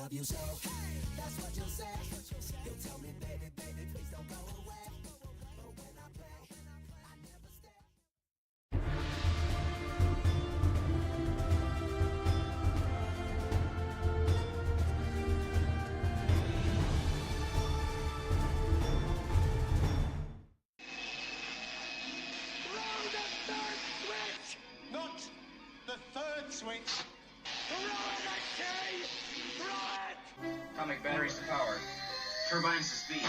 love you so. That's what you'll say. You'll tell me, baby, baby, please don't go away. But when I play, I never stay. Throw the third switch! Not the third switch. Throw it, I say! Throw it! Atomic batteries to power. Turbines to speed.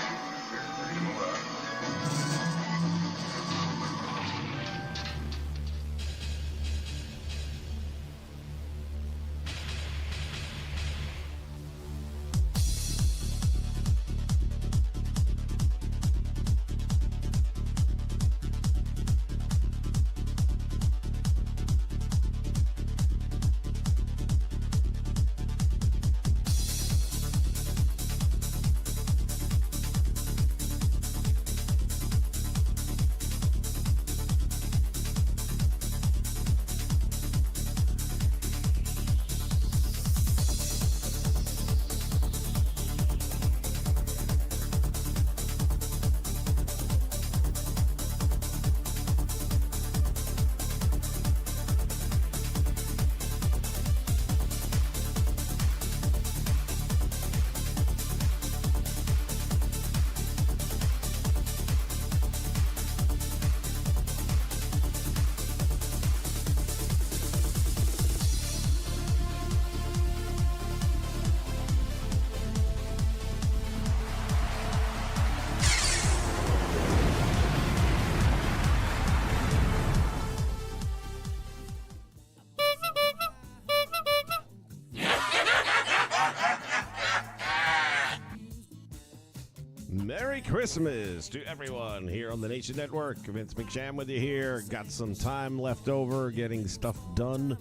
Merry Christmas to everyone here on the Nation Network. Vince McSham with you here. Got some time left over getting stuff done.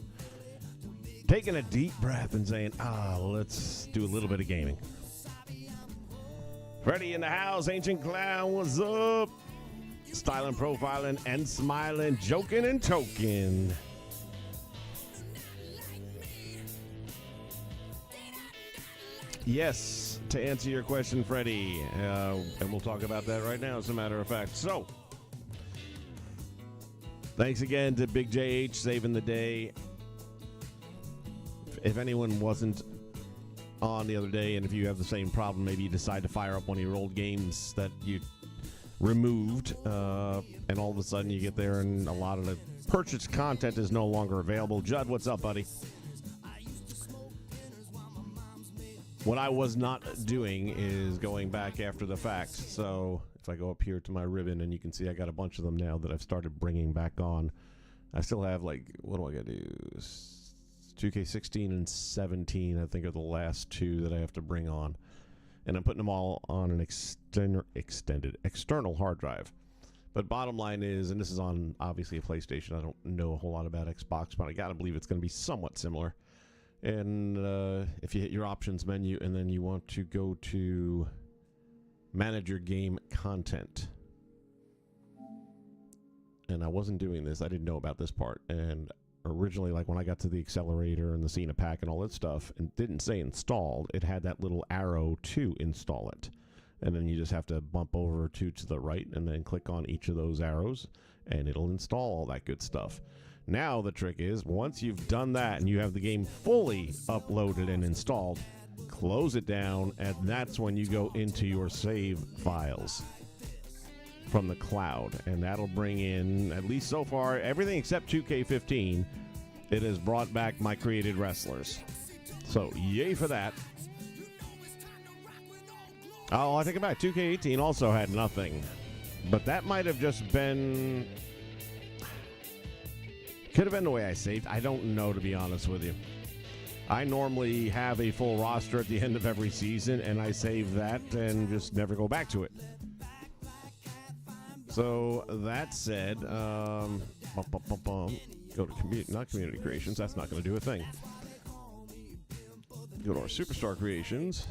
Taking a deep breath and saying, let's do a little bit of gaming. Freddie in the house. Ancient Clown, what's up? Styling, profiling, and smiling, joking, and toking. Yes, to answer your question, Freddie, and we'll talk about that right now, as a matter of fact. So, thanks again to Big JH saving the day. If anyone wasn't on the other day, and if you have the same problem, maybe you decide to fire up one of your old games that you removed, and all of a sudden you get there and a lot of the purchased content is no longer available. Judd, what's up, buddy? What I was not doing is going back after the fact. So if I go up here to my ribbon, and you can see I got a bunch of them now that I've started bringing back on. I still have, like, what do I got to do? 2K16 and 17, I think, are the last two that I have to bring on. And I'm putting them all on an external hard drive. But bottom line is, and this is on, obviously, a PlayStation. I don't know a whole lot about Xbox, but I got to believe it's going to be somewhat similar. And if you hit your options menu and then you want to go to manage your game content. And I wasn't doing this. I didn't know about this part. And originally, like when I got to the accelerator and the Cena pack and all that stuff, and didn't say installed, it had that little arrow to install it. And then you just have to bump over to the right and then click on each of those arrows and it'll install all that good stuff. Now the trick is, once you've done that and you have the game fully uploaded and installed, close it down, and that's when you go into your save files from the cloud. And that'll bring in, at least so far, everything except 2K15. It has brought back my created wrestlers. So, yay for that. Oh, I take it back. 2K18 also had nothing. But that might have just been... Could have been the way I saved. I don't know, to be honest with you. I normally have a full roster at the end of every season, and I save that and just never go back to it. So, that said, go to not community creations. That's not going to do a thing. Go to our superstar creations.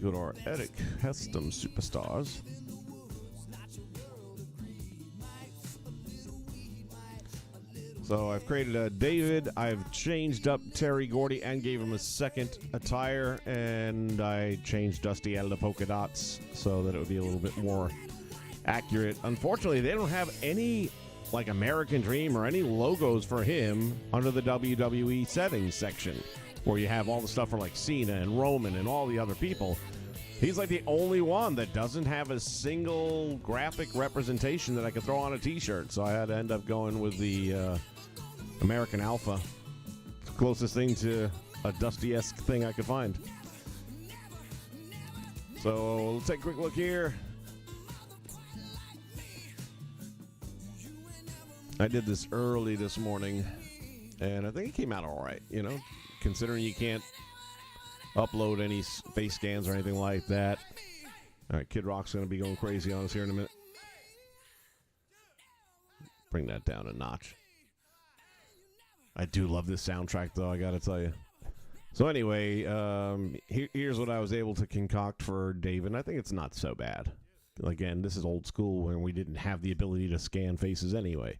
Go to our edit custom superstars. So I've created a David. I've changed up Terry Gordy and gave him a second attire, and I changed Dusty out of the polka dots so that it would be a little bit more accurate. Unfortunately, they don't have any like American Dream or any logos for him under the WWE settings section, where you have all the stuff for like Cena and Roman and all the other people. He's like the only one that doesn't have a single graphic representation that I could throw on a t-shirt. So I had to end up going with the American Alpha. It's the closest thing to a Dusty-esque thing I could find. So let's take a quick look here. I did this early this morning, and I think it came out all right, you know, considering you can't upload any face scans or anything like that. All right, Kid Rock's going to be going crazy on us here in a minute. Bring that down a notch. I do love this soundtrack, though, I got to tell you. So anyway, here's what I was able to concoct for David. I think it's not so bad. Again, this is old school when we didn't have the ability to scan faces anyway.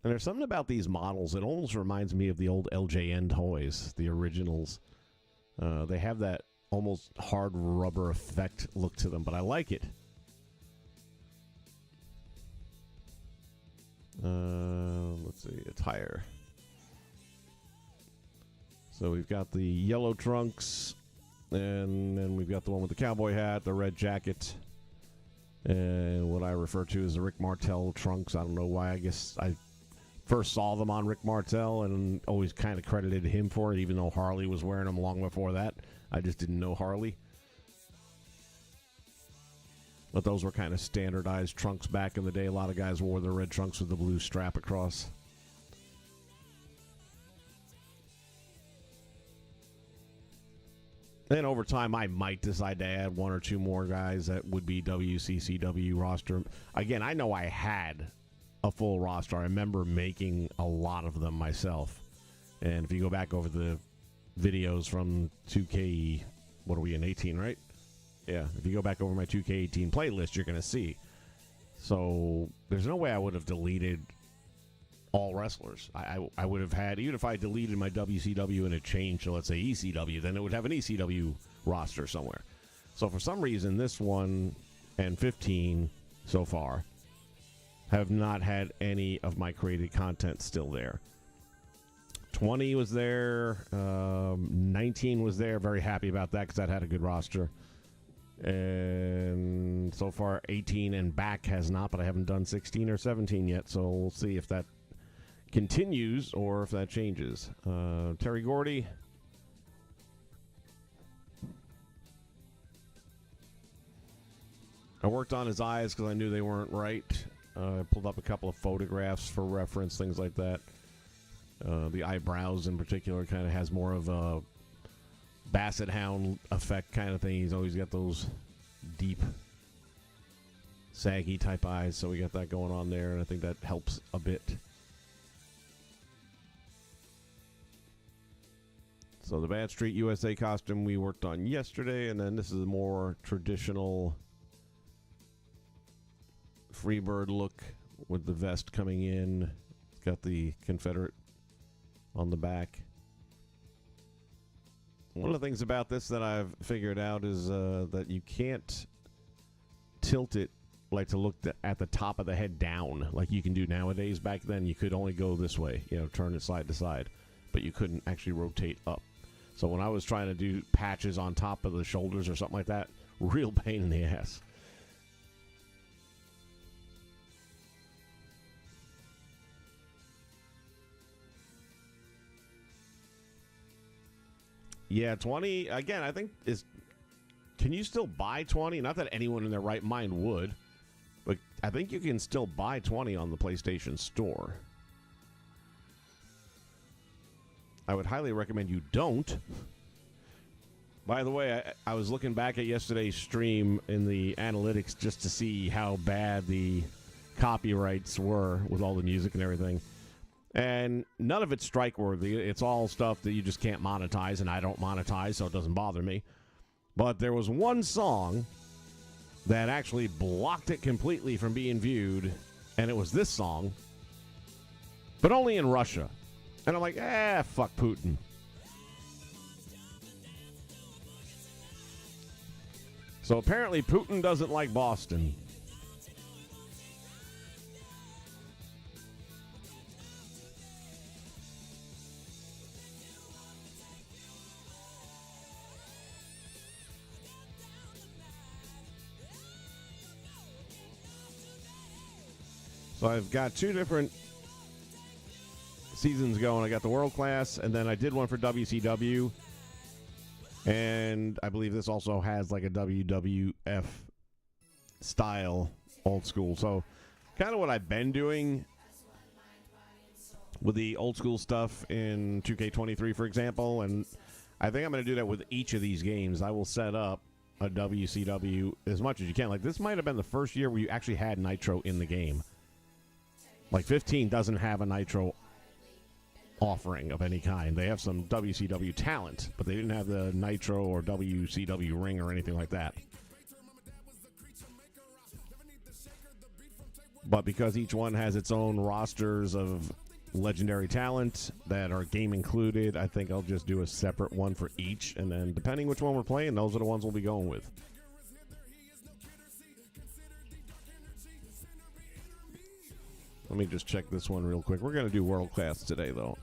And there's something about these models that almost reminds me of the old LJN toys, the originals. They have that almost hard rubber effect look to them, but I like it. Let's see, attire. So we've got the yellow trunks, and then we've got the one with the cowboy hat, the red jacket, and what I refer to as the Rick Martel trunks. I don't know why. I guess I first saw them on Rick Martel and always kind of credited him for it, even though Harley was wearing them long before that. I just didn't know Harley. But those were kind of standardized trunks back in the day. A lot of guys wore the red trunks with the blue strap across. And over time, I might decide to add one or two more guys that would be WCCW roster. Again, I know I had a full roster. I remember making a lot of them myself. And if you go back over the videos from 2K, what are we in, 18, right? Yeah, if you go back over my 2K18 playlist, you're going to see. So there's no way I would have deleted all wrestlers. I would have had, even if I deleted my WCW and it changed to, let's say, ECW, then it would have an ECW roster somewhere. So for some reason, this one and 15 so far have not had any of my created content still there. 20 was there. 19 was there. Very happy about that because that had a good roster. And so far, 18 and back has not, but I haven't done 16 or 17 yet, so we'll see if that continues or if that changes. Terry Gordy. I worked on his eyes because I knew they weren't right. I pulled up a couple of photographs for reference, things like that. The eyebrows in particular kind of has more of a Basset Hound effect kind of thing. He's always got those deep, saggy type eyes, so we got that going on there, and I think that helps a bit. So the Bad Street USA costume we worked on yesterday, and then this is a more traditional Freebird look with the vest coming in. It's got the Confederate on the back. One of the things about this that I've figured out is that you can't tilt it like to look at the top of the head down like you can do nowadays. Back then you could only go this way, you know, turn it side to side, but you couldn't actually rotate up. So when I was trying to do patches on top of the shoulders or something like that, real pain in the ass. Yeah, 20, again, I think is... Can you still buy 20? Not that anyone in their right mind would, but I think you can still buy 20 on the PlayStation Store. I would highly recommend you don't. By the way, I was looking back at yesterday's stream in the analytics just to see how bad the copyrights were with all the music and everything. And none of it's strike-worthy. It's all stuff that you just can't monetize, and I don't monetize, so it doesn't bother me. But there was one song that actually blocked it completely from being viewed, and it was this song, but only in Russia. And I'm like, fuck Putin. So apparently Putin doesn't like Boston. So I've got two different seasons going. I got the World Class, and then I did one for WCW. And I believe this also has like a WWF style old school. So kind of what I've been doing with the old school stuff in 2K23, for example. And I think I'm going to do that with each of these games. I will set up a WCW as much as you can. Like this might have been the first year where you actually had Nitro in the game. Like 15 doesn't have a Nitro offering of any kind. They have some WCW talent, but they didn't have the Nitro or WCW ring or anything like that. But because each one has its own rosters of legendary talent that are game included, I think I'll just do a separate one for each, and then depending which one we're playing, those are the ones we'll be going with. Let me just check this one real quick. We're going to do World Class today, though.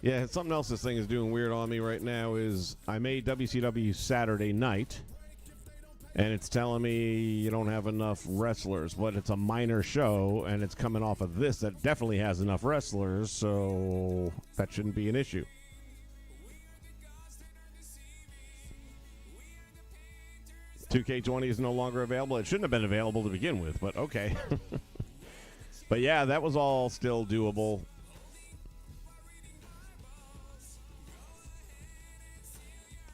Yeah, something else this thing is doing weird on me right now is I made WCW Saturday night, and it's telling me you don't have enough wrestlers, but it's a minor show, and it's coming off of this that definitely has enough wrestlers, so that shouldn't be an issue. $2K20 is no longer available. It shouldn't have been available to begin with, but okay. But yeah, that was all still doable.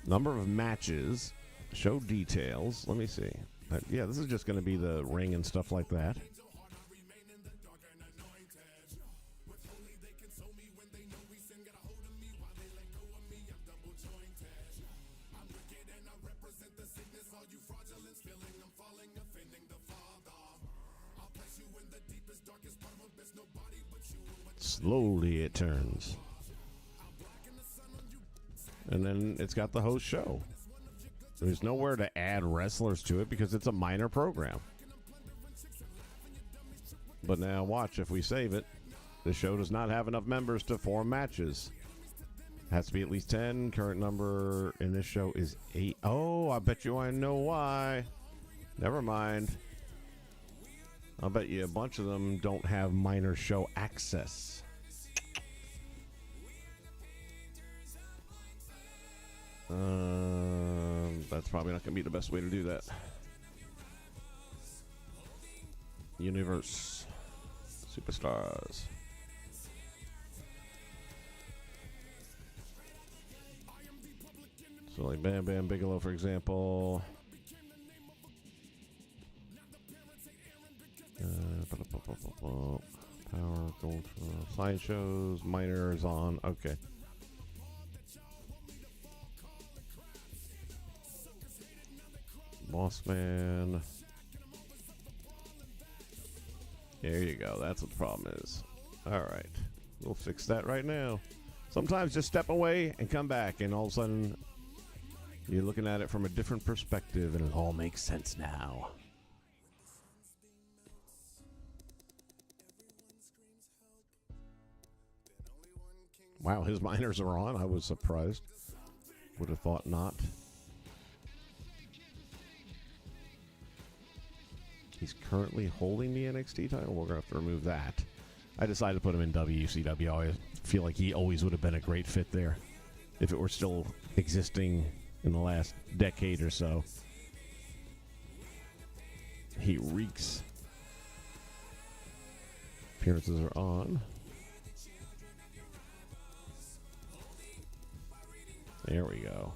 Number of matches. Show details. Let me see. Yeah, this is just going to be the ring and stuff like that. Slowly it turns. And then it's got the host show. There's nowhere to add wrestlers to it because it's a minor program. But now watch, if we save it, the show does not have enough members to form matches. Has to be at least 10. Current number in this show is 8. Oh, I bet you I know why. Never mind. I'll bet you a bunch of them don't have minor show access. That's probably not going to be the best way to do that. Universe. Superstars. So like Bam Bam Bigelow, for example. Power, gold, slideshows, minors on. Okay. Boss Man. There you go. That's what the problem is. All right. We'll fix that right now. Sometimes just step away and come back, and all of a sudden you're looking at it from a different perspective, and it all makes sense now. Wow, his minors are on. I was surprised. Would have thought not. He's currently holding the NXT title. We're going to have to remove that. I decided to put him in WCW. I feel like he always would have been a great fit there if it were still existing in the last decade or so. He reeks. Appearances are on. There we go.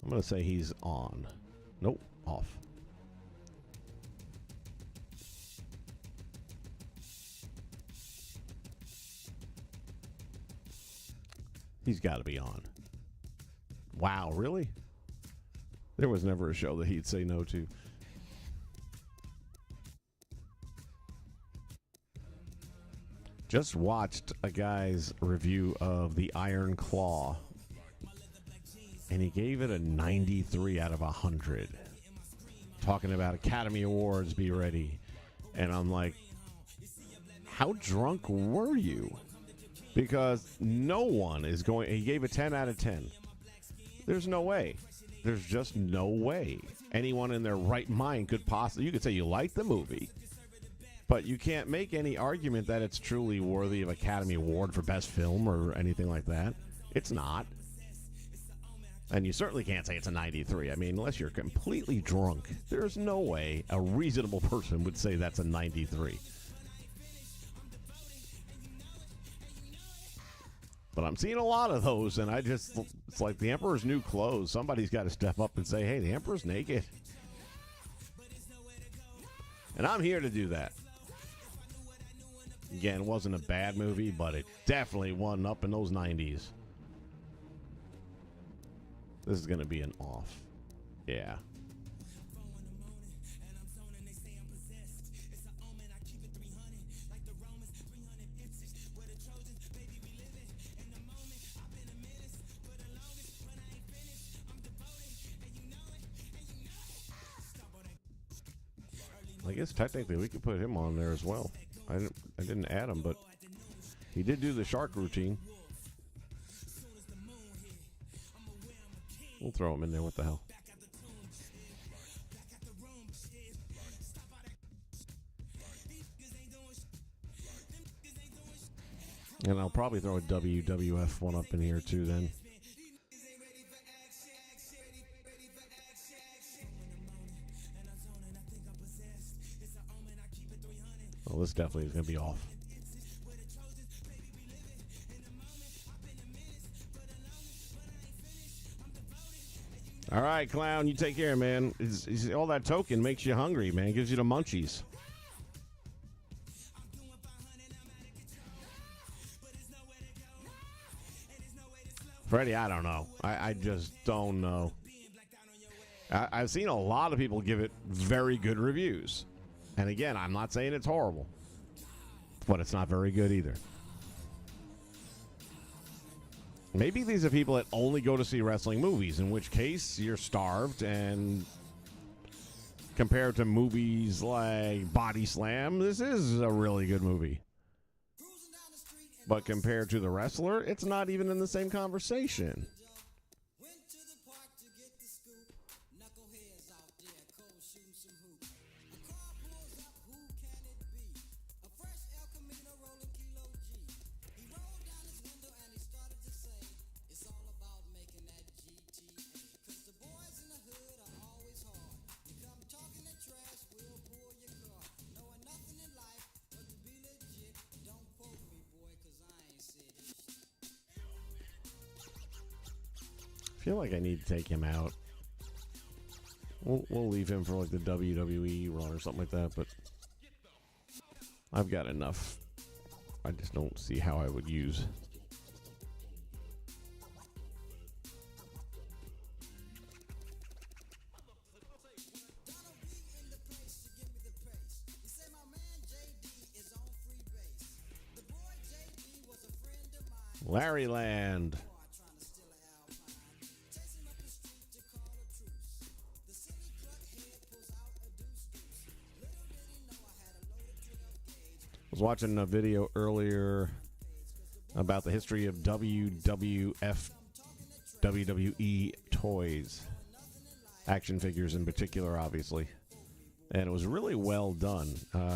I'm going to say he's on. Nope, off. He's got to be on. Wow, really? There was never a show that he'd say no to. Just watched a guy's review of The Iron Claw, and he gave it a 93 out of 100. Talking about Academy Awards, be ready. And I'm like, how drunk were you? Because no one is going... He gave a 10 out of 10. There's no way. There's just no way anyone in their right mind could possibly... You could say you like the movie, but you can't make any argument that it's truly worthy of Academy Award for Best Film or anything like that. It's not. And you certainly can't say it's a 93. I mean, unless you're completely drunk, there's no way a reasonable person would say that's a 93. But I'm seeing a lot of those, and it's like the Emperor's new clothes. Somebody's got to step up and say, hey, the Emperor's naked. And I'm here to do that. Again, it wasn't a bad movie, but it definitely wasn't up in those 90s. This is going to be an off. Yeah. I guess technically we could put him on there as well. I didn't add him, but he did do the shark routine. We'll throw him in there. What the hell? And I'll probably throw a WWF one up in here too then. Well, this definitely is going to be off. All right, Clown, you take care, man. All that token makes you hungry, man. Gives you the munchies. Freddie, I don't know. I just don't know. I've seen a lot of people give it very good reviews. And again, I'm not saying it's horrible, but it's not very good either. Maybe these are people that only go to see wrestling movies, in which case you're starved, and compared to movies like Body Slam, this is a really good movie. But compared to The Wrestler, it's not even in the same conversation. I feel like I need to take him out. We'll leave him for like the WWE run or something like that, but I've got enough. I just don't see how I would use. Larry Land. I was watching a video earlier about the history of WWF, WWE toys, action figures in particular, obviously, and it was really well done.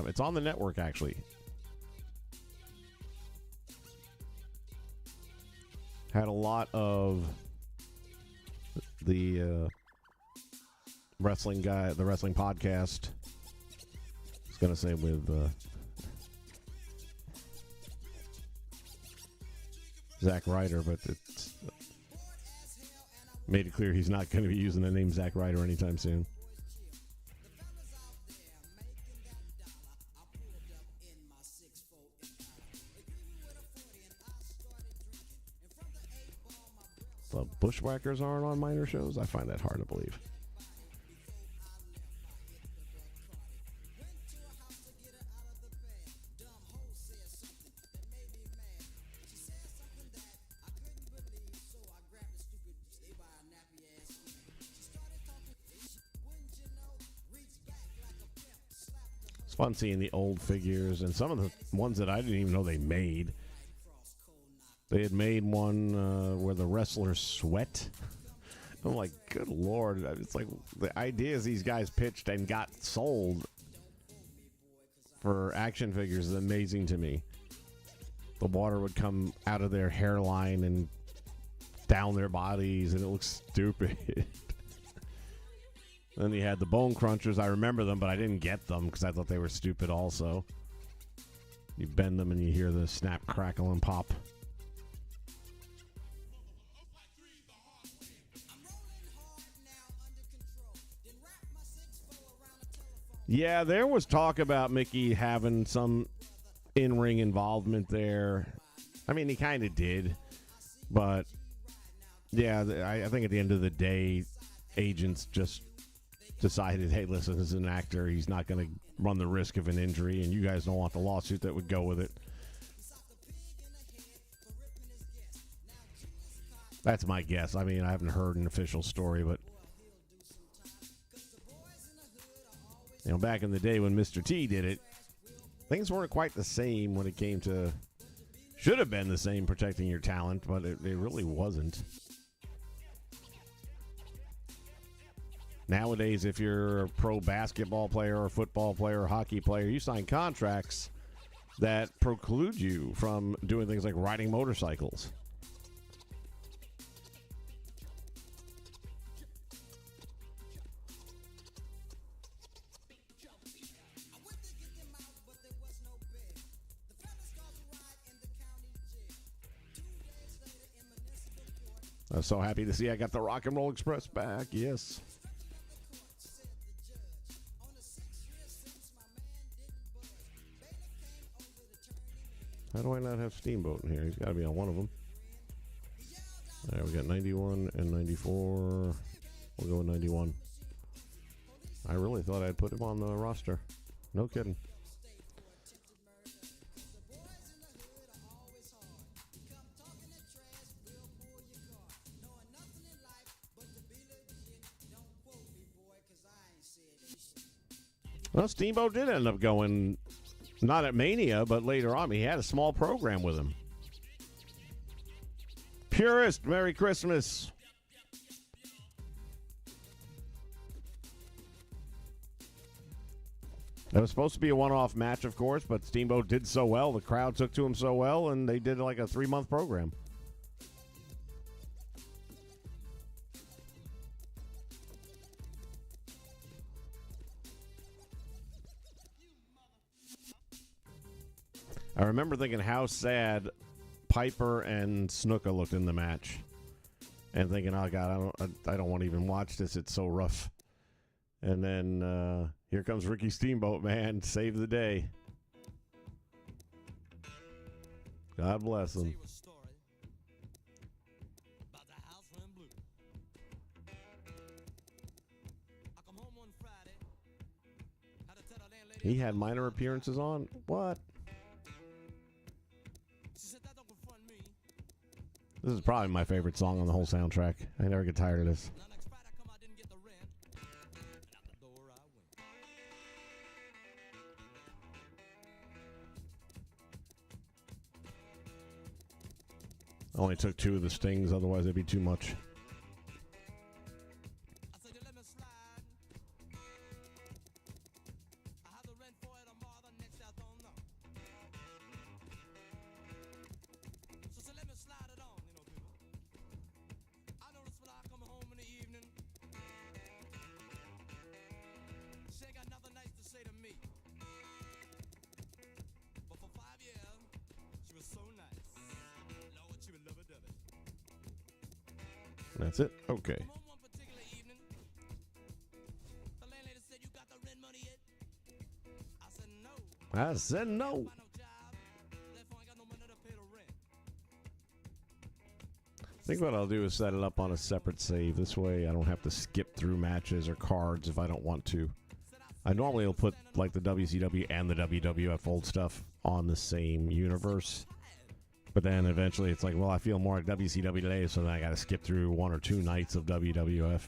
It's on the network, actually. Had a lot of the wrestling guy, the wrestling podcast. I was gonna say with Zack Ryder, but it's made it clear he's not going to be using the name Zack Ryder anytime soon. the Bushwhackers aren't on minor shows? I find that hard to believe. It's fun seeing the old figures and some of the ones that I didn't even know they made. They had made one where the wrestlers sweat. I'm like, good Lord. It's like the ideas these guys pitched and got sold for action figures is amazing to me. The water would come out of their hairline and down their bodies, and it looks stupid. Then you had the Bone Crunchers. I remember them, but I didn't get them because I thought they were stupid also. You bend them and you hear the snap, crackle, and pop. Yeah, there was talk about Mickey having some in-ring involvement there. I mean, he kind of did. But, yeah, I think at the end of the day, agents just decided, hey, listen, this is an actor. He's not going to run the risk of an injury, and you guys don't want the lawsuit that would go with it. That's my guess. I mean, I haven't heard an official story, but you know, back in the day when Mr. T did it, things weren't quite the same when it came to, should have been the same protecting your talent, but it really wasn't. Nowadays, if you're a pro basketball player or football player or hockey player, you sign contracts that preclude you from doing things like riding motorcycles. I'm so happy to see I got the Rock and Roll Express back. Yes. How do I not have Steamboat in here? He's got to be on one of them. All right, we got 91 and 94. We'll go with 91. I really thought I'd put him on the roster. No kidding. Well, Steamboat did end up going, not at Mania, but later on. He had a small program with him. Purist, Merry Christmas. It was supposed to be a one-off match, of course, but Steamboat did so well. The crowd took to him so well, and they did like a 3-month program. I remember thinking how sad Piper and Snuka looked in the match, and thinking, "Oh God, I don't want to even watch this. It's so rough." And then here comes Ricky Steamboat, man, save the day. God bless him. He had minor appearances on what? This is probably my favorite song on the whole soundtrack. I never get tired of this. I only took 2 of the stings, otherwise it'd be too much. That's it? Okay. I said no. think what I'll do is set it up on a separate save. This way I don't have to skip through matches or cards if I don't want to. I normally will put like the WCW and the WWF old stuff on the same universe. But then eventually it's like, well, I feel more like WCW today, so then I got to skip through 1 or 2 nights of WWF.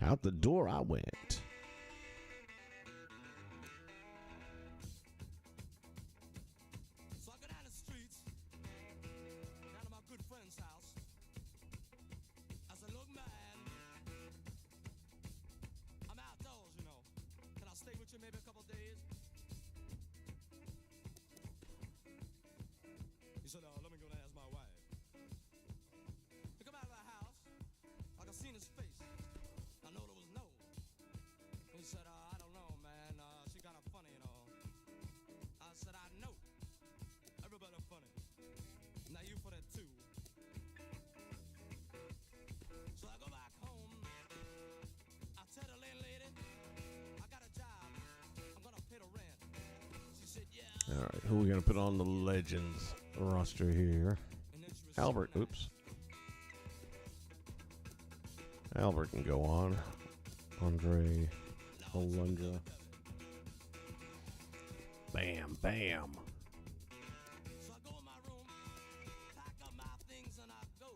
Out the door I went. So I go down the streets, down to my good friend's house. I said, look, man, I'm outdoors, you know. Can I stay with you maybe a couple days? He said, let me go and ask my wife. He come out of the house, I could see in his face. I know there was no. He said, I don't know, man. She kind of funny, you know. I said, I know. Everybody funny. Now you for that too. So I go back home. I tell the landlady, I got a job. I'm gonna pay the rent. She said, yeah. All right, who are we going to put on the Legends roster here? And then she was Albert, so nice. oops. Albert can go on. Andre Alundra. Bam, bam. So I go in my room, pack up my things, and I go.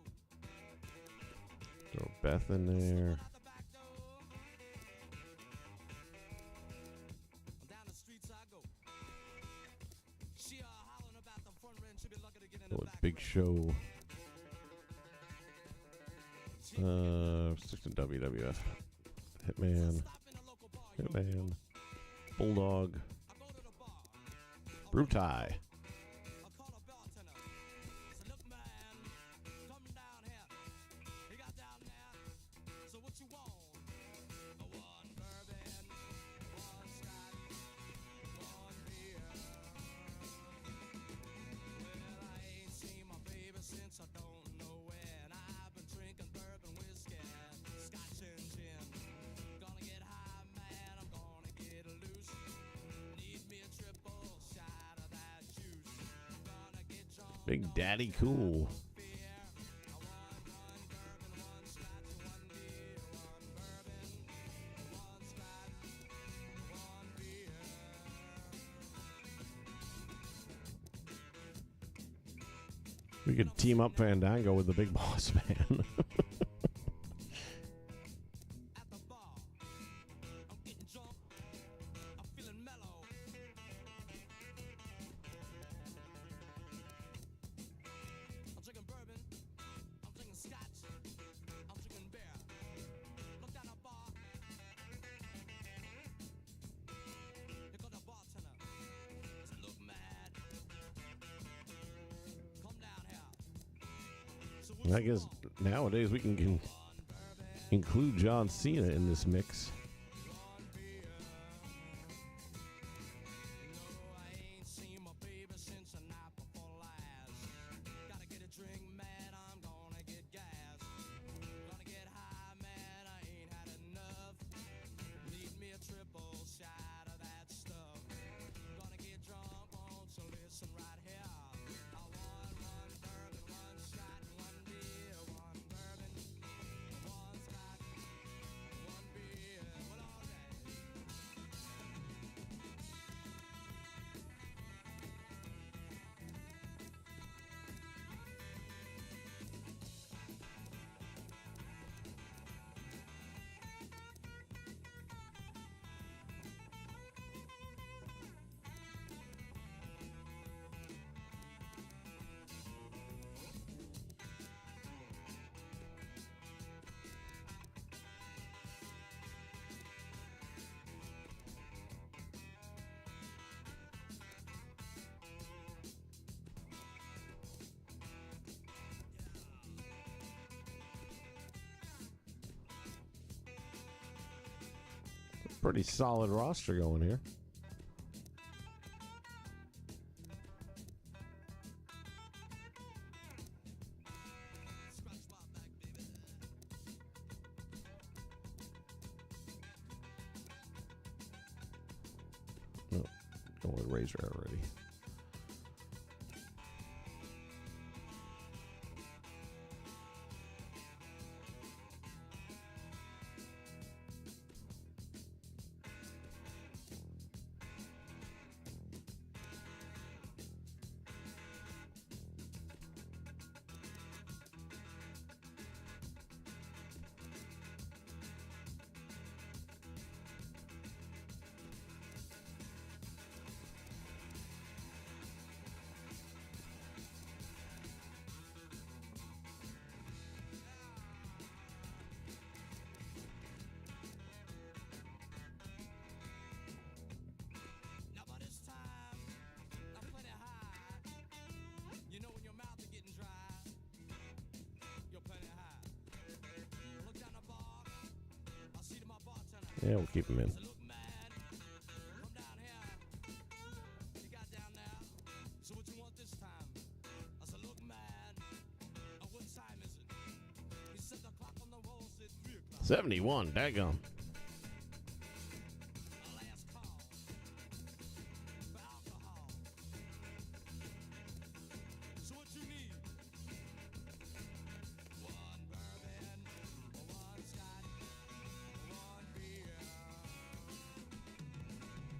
Throw Beth in there. Out the back door. Down the streets I go. She hollering about the front rent. She be lucky to get in the What back Big rent. Show. Stick to WWF. Hitman. Stop in the local bar, you know. Hitman. Bulldog. I go to the bar. Brutai. I call a bartender. I said, look, man, come down here. He got down there. So what you want? One bourbon, one scotch, one beer. Well, I ain't seen my baby since I don't know when. I've been drinking bourbon, whiskey, scotch and gin. Gonna get high, man, I'm gonna get loose. Need me a triple shot of that juice. Gonna get drunk. Big Daddy Cool. We could team up Fandango with the Big Boss Man. At the bar, I'm getting drunk. I'm feeling mellow. I'm drinking bourbon. I'm drinking scotch. I'm drinking beer. Look down the bar. Here go the bartender. Said, look, mad. Come down here. So what I you guess want? nowadays we can include John Cena in this mix. No, I ain't seen my baby since the night before last. Gotta get a drink, man, I'm gonna get gas. Gonna get high, man, I ain't had enough. Need me a triple shot of that stuff. Gonna get drunk, won't you listen right here? I want one bourbon, one shot, one beer, one bourbon, one scotch, one beer. Well, all right. Pretty solid roster going here. Going with Razor already. Now by this time, I'm plenty high. You know when your mouth is getting dry, you're plenty high. Look down the bar, I see to my bartender. Yeah, we'll keep him in. I said, look, man, come down here. You got down there. So what you want this time? I said, look, man, what time is it? He said the clock on the wall said 3 o'clock. 71, daggum. Last call for alcohol. So what you need? One bourbon, one scotch, one beer.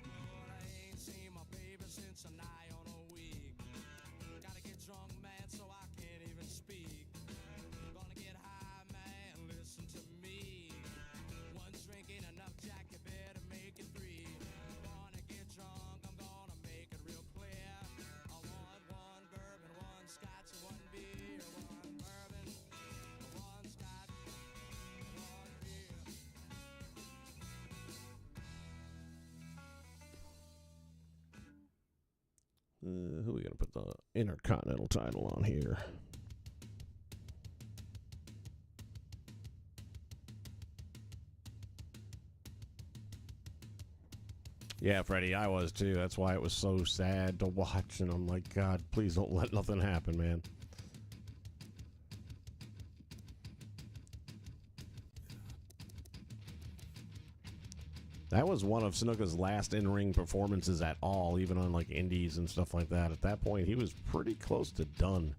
Lord, I ain't seen my baby since a nigh on a week. Gotta get drunk, man, so I can't even speak. Gonna get high, man, listen to me. One drink ain't enough, Jack, you better make it 3. Gonna get drunk, I'm gonna make it real clear. I want one bourbon, one scotch, one beer. One bourbon, one scotch, one beer. Who are we going to put the Intercontinental title on here? Yeah, Freddie, I was too. That's why it was so sad to watch. And I'm like, God, please don't let nothing happen, man. That was one of Snuka's last in-ring performances at all, even on like indies and stuff like that. At that point, he was pretty close to done.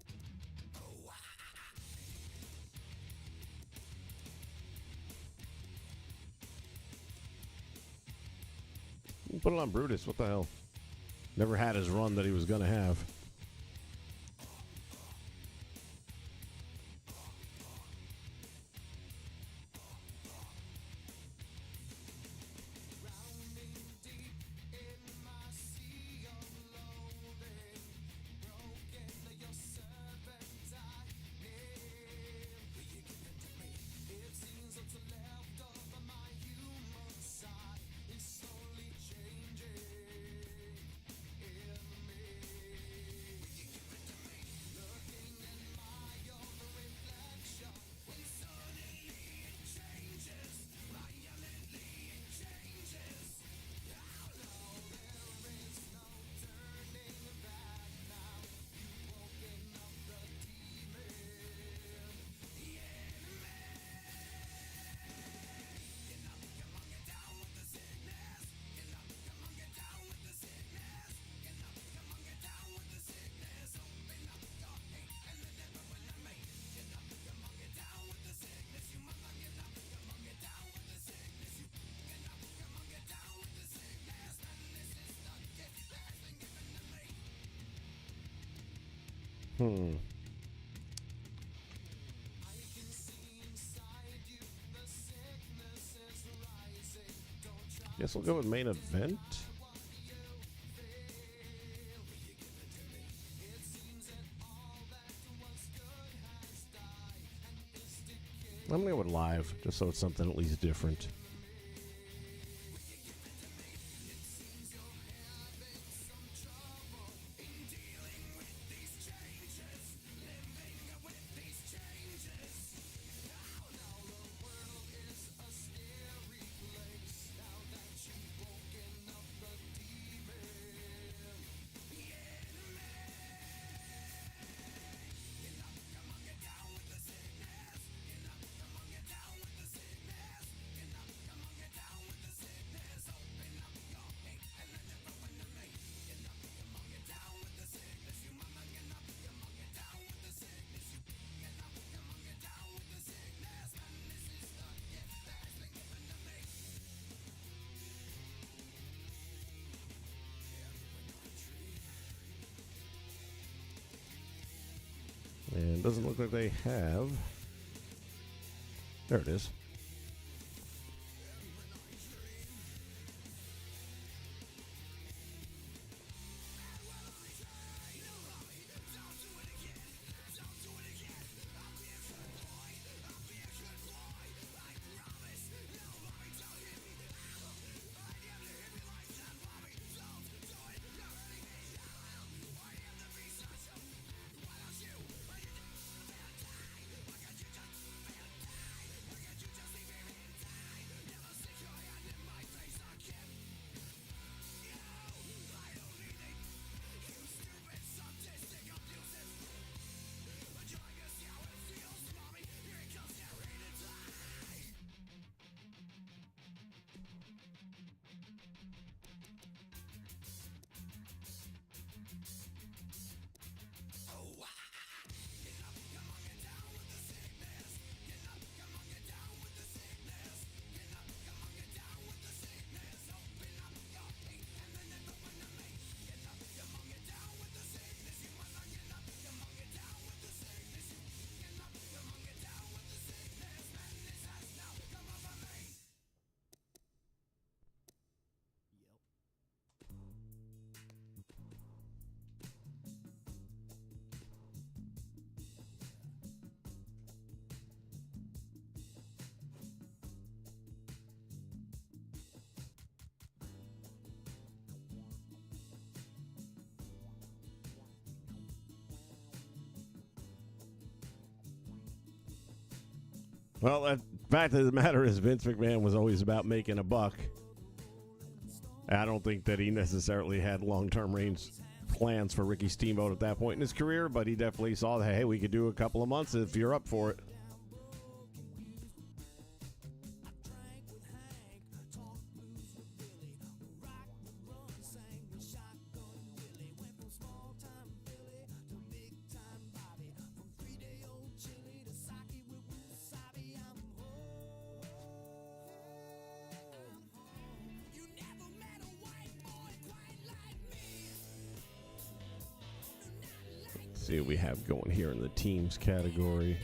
Put it on Brutus. What the hell? Never had his run that he was going to have. Guess we'll go with main event. I'm gonna go with live, just so it's something at least different. And doesn't look like they have. There it is. Well, the fact of the matter is Vince McMahon was always about making a buck. I don't think that he necessarily had long-term plans for Ricky Steamboat at that point in his career, but he definitely saw that, hey, we could do a couple of months if you're up for it. See what we have going here in the teams category.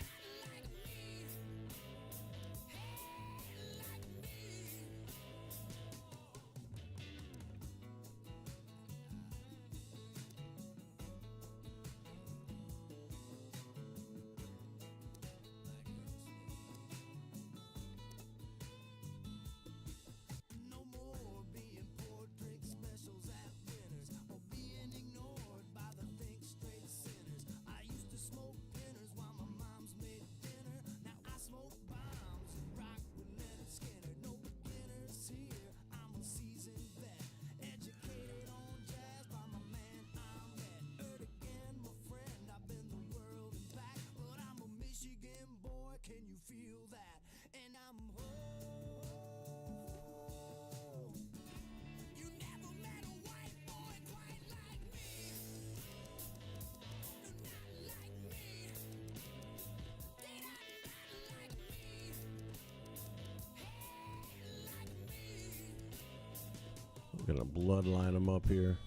Gonna bloodline them up here.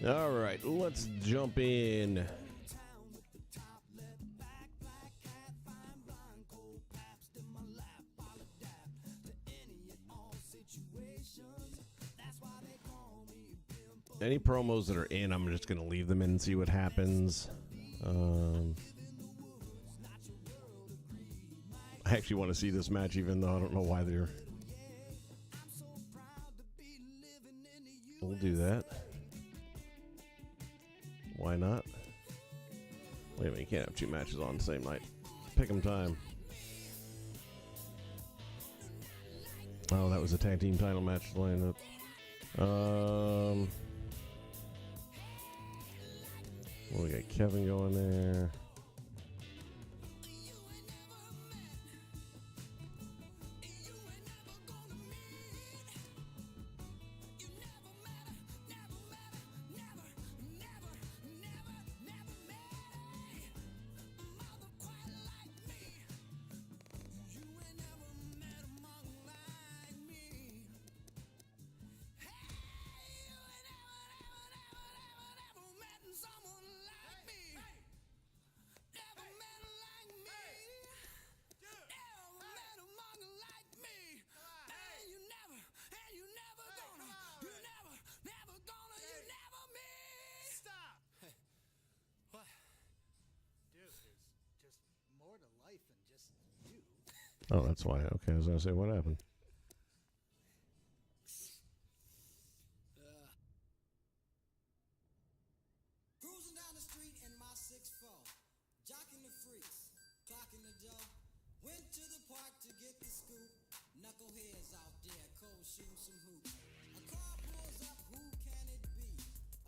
All right, let's jump in. Any promos that are in, I'm just going to leave them in and see what happens. I actually want to see this match, even though I don't know why they're... We'll do that. Why not? Wait a minute, you can't have two matches on the same night. Pick 'em time. Oh, that was a tag team title match lineup. Well, we got Kevin going there. Oh, that's why. Okay, I was going to say, what happened? Cruising down the street in my 6'4", jocking the freaks, clocking the dough. Went to the park to get the scoop. Knuckleheads out there, cold shooting some hoops. A car pulls up, who can it be?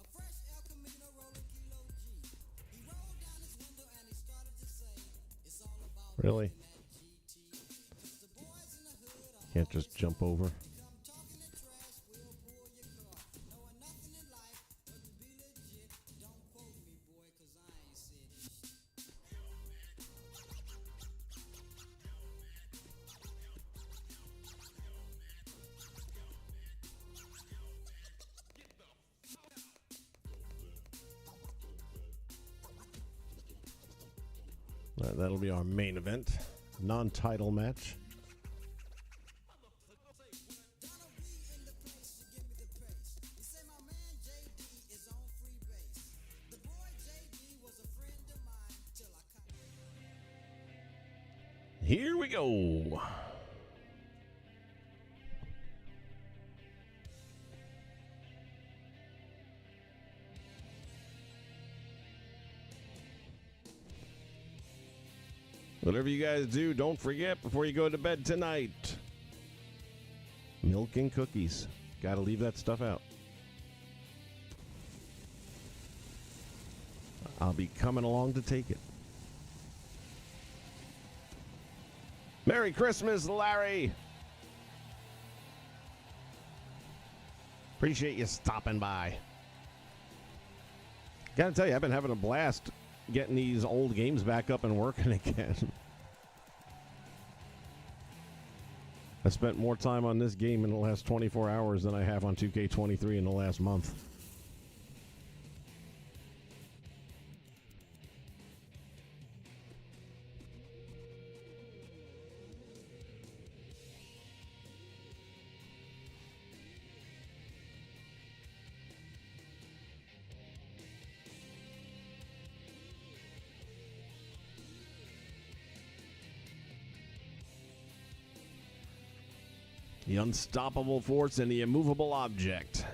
A fresh El Camino rolling Kilo G. He rolled down his window and he started to say, it's all about Really? that GT. 'Cause the boys in the hood are Can't just jump over. come talking the trash, we'll pull your car. Knowing nothing in life but to be legit. Don't quote me, boy, 'cause I ain't said this shit. All right, that'll be our main event. Non-title match. Donald B in the place to give me the pace. He say my man JD is on free base. The boy JD was a friend of mine till I caught. Here we go. Whatever you guys do, don't forget before you go to bed tonight. Milk and cookies. Gotta leave that stuff out. I'll be coming along to take it. Merry Christmas, Larry. Appreciate you stopping by. Gotta tell you, I've been having a blast getting these old games back up and working again. I spent more time on this game in the last 24 hours than I have on 2K23 in the last month. The unstoppable force and the immovable object.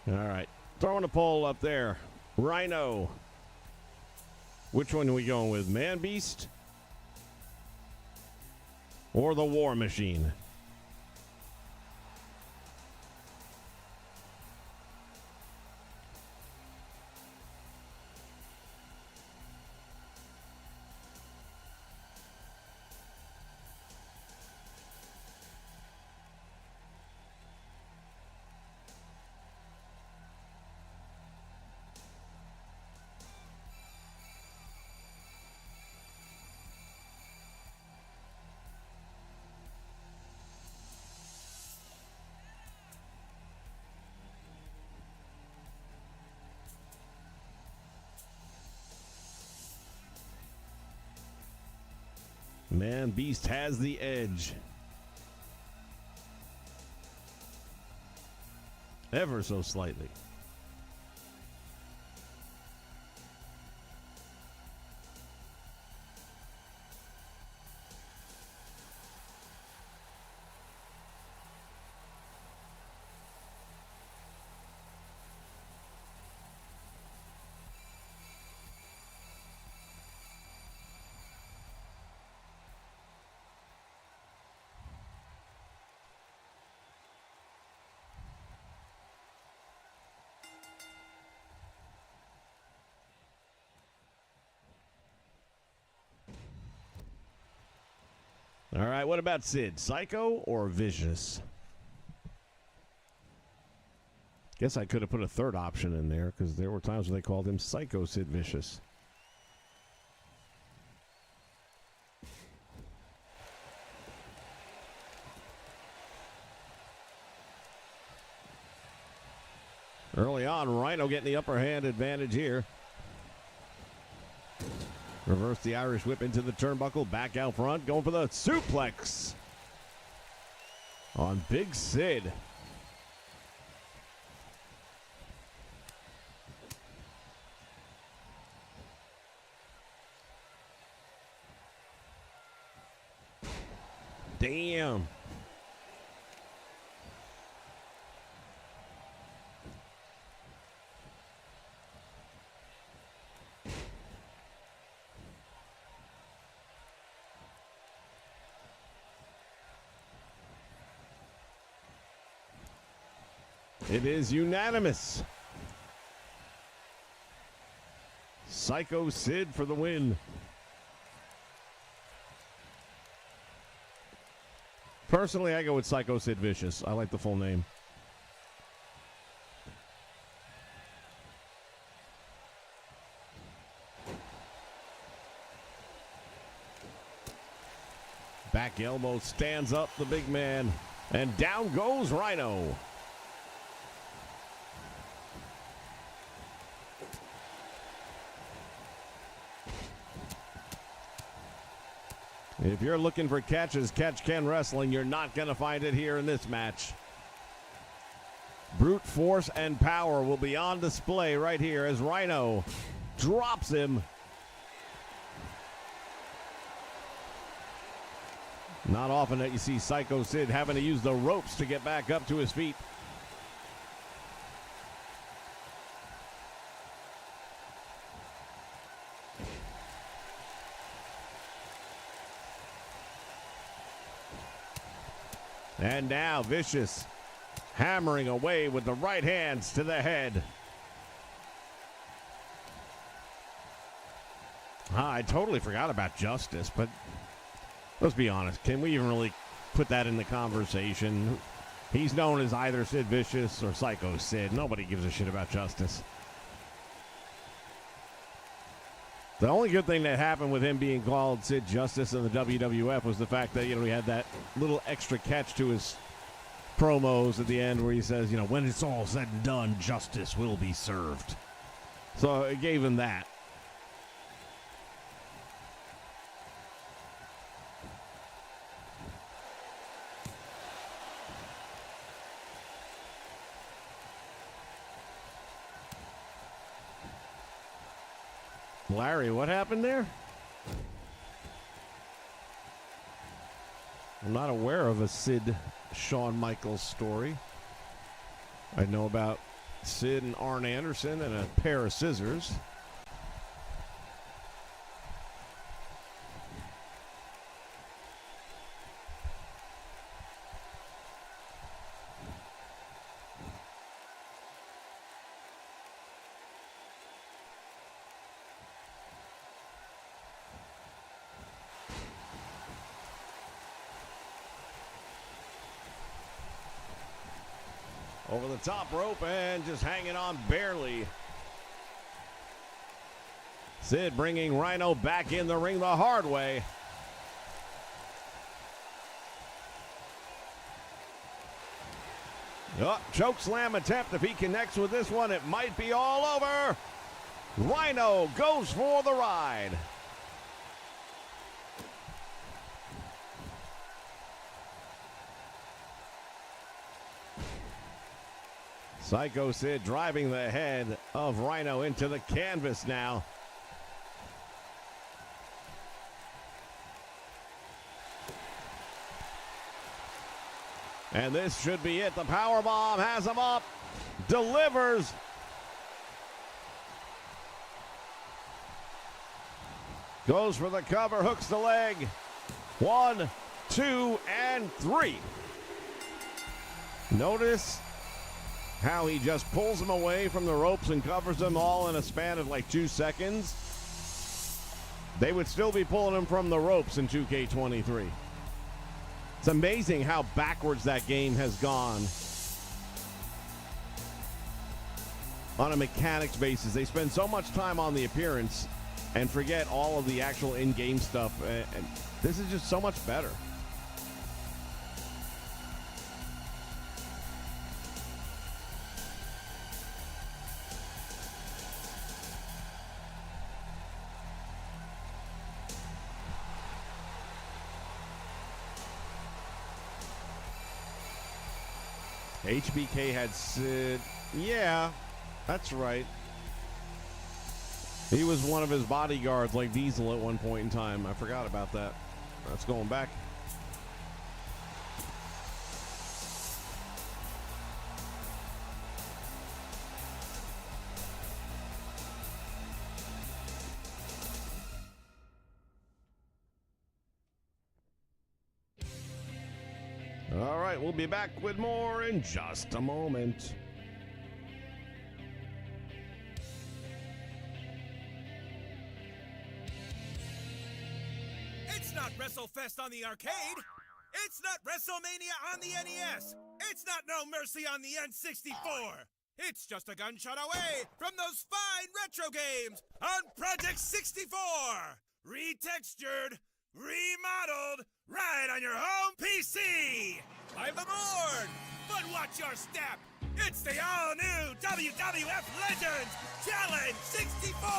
All right. Throwing a poll up there. Rhino. Which one are we going with? Man Beast or the War Machine? Man Beast has the edge. Ever so slightly. All right, what about Sid? Psycho or Vicious? Guess I could have put a third option in there because there were times when they called him Psycho Sid Vicious. Early on, Rhino getting the upper hand advantage here. Reverse the Irish whip into the turnbuckle, back out front, going for the suplex on Big Sid. Damn. It is unanimous. Psycho Sid for the win. Personally, I go with Psycho Sid Vicious. I like the full name. Back elbow stands up the big man. And down goes Rhino. If you're looking for catches, Catch Can Wrestling, you're not going to find it here in this match. Brute force and power will be on display right here as Rhino drops him. Not often that you see Psycho Sid having to use the ropes to get back up to his feet. And now Vicious hammering away with the right hands to the head. I totally forgot about Justice, but let's be honest. Can we even really put that in the conversation? He's known as either Sid Vicious or Psycho Sid. Nobody gives a shit about Justice. The only good thing that happened with him being called Sid Justice in the WWF was the fact that, he had that little extra catch to his promos at the end where he says, when it's all said and done, justice will be served. So it gave him that. Larry, what happened there? I'm not aware of a Sid Shawn Michaels story. I know about Sid and Arn Anderson and a pair of scissors. Over the top rope and just hanging on barely. Sid bringing Rhino back in the ring the hard way. Oh, choke slam attempt. If he connects with this one, it might be all over. Rhino goes for the ride. Psycho Sid driving the head of Rhino into the canvas now. And this should be it. The powerbomb has him up. Delivers. Goes for the cover, hooks the leg. 1, 2, and 3. Notice how he just pulls him away from the ropes and covers them all in a span of like 2 seconds. They would still be pulling him from the ropes in 2K23. It's amazing how backwards that game has gone on a mechanics basis. They spend so much time on the appearance and forget all of the actual in-game stuff. And this is just so much better. HBK had Sid. Yeah, that's right. He was one of his bodyguards like Diesel at one point in time. I forgot about that. That's going back. All right, we'll be back with more in just a moment. It's not WrestleFest on the arcade. It's not WrestleMania on the NES. It's not No Mercy on the N64. It's just a gunshot away from those fine retro games on Project 64. Retextured, remodeled, right on your home PC. I'm aboard, but watch your step. It's the all-new WWF Legends Challenge 64.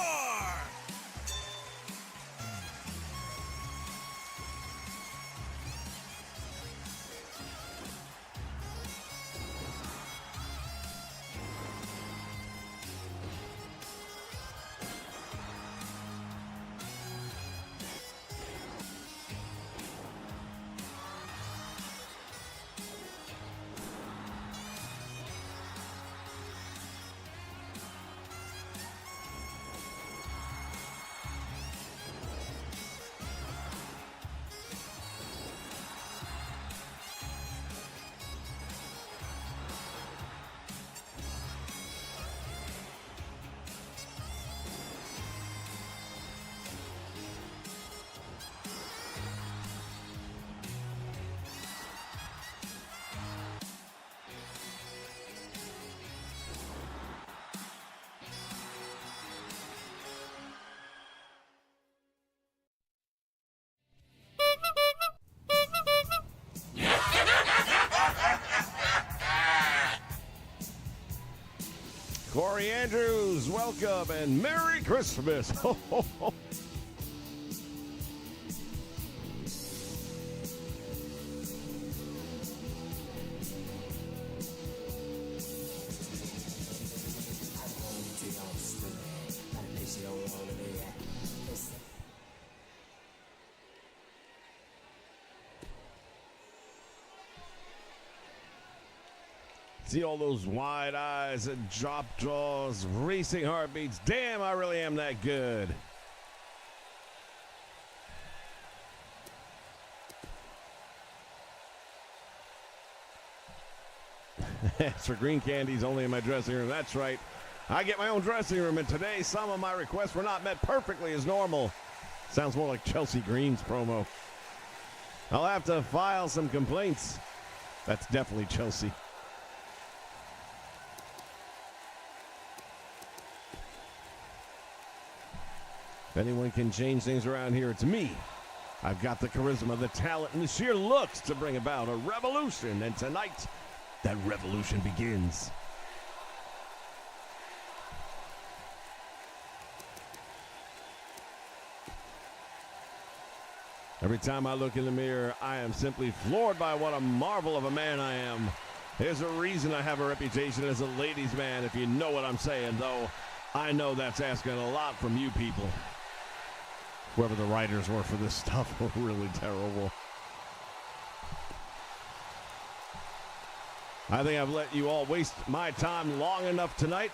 Corey Andrews, welcome and Merry Christmas. See all those wide eyes and drop jaws, racing heartbeats. Damn, I really am that good. As for green candies, only in my dressing room. That's right. I get my own dressing room, and today some of my requests were not met perfectly as normal. Sounds more like Chelsea Green's promo. I'll have to file some complaints. That's definitely Chelsea. If anyone can change things around here, it's me. I've got the charisma, the talent, and the sheer looks to bring about a revolution. And tonight, that revolution begins. Every time I look in the mirror, I am simply floored by what a marvel of a man I am. There's a reason I have a reputation as a ladies' man, if you know what I'm saying, though I know that's asking a lot from you people. Whoever the writers were for this stuff were really terrible. I think I've let you all waste my time long enough tonight.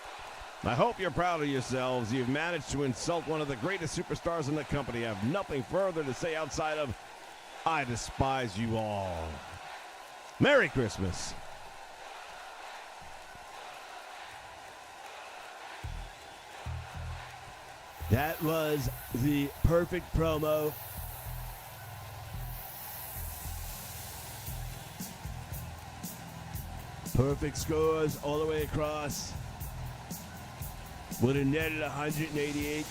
I hope you're proud of yourselves. You've managed to insult one of the greatest superstars in the company. I have nothing further to say outside of, I despise you all. Merry Christmas. That was the perfect promo. Perfect scores all the way across. Would have netted 188.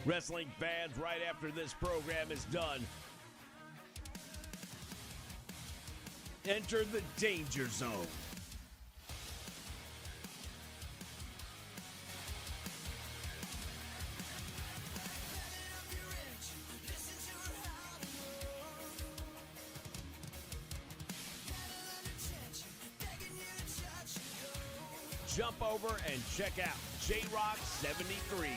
Wrestling fans, right after this program is done, enter the danger zone. Jump over and check out J-Rock 73.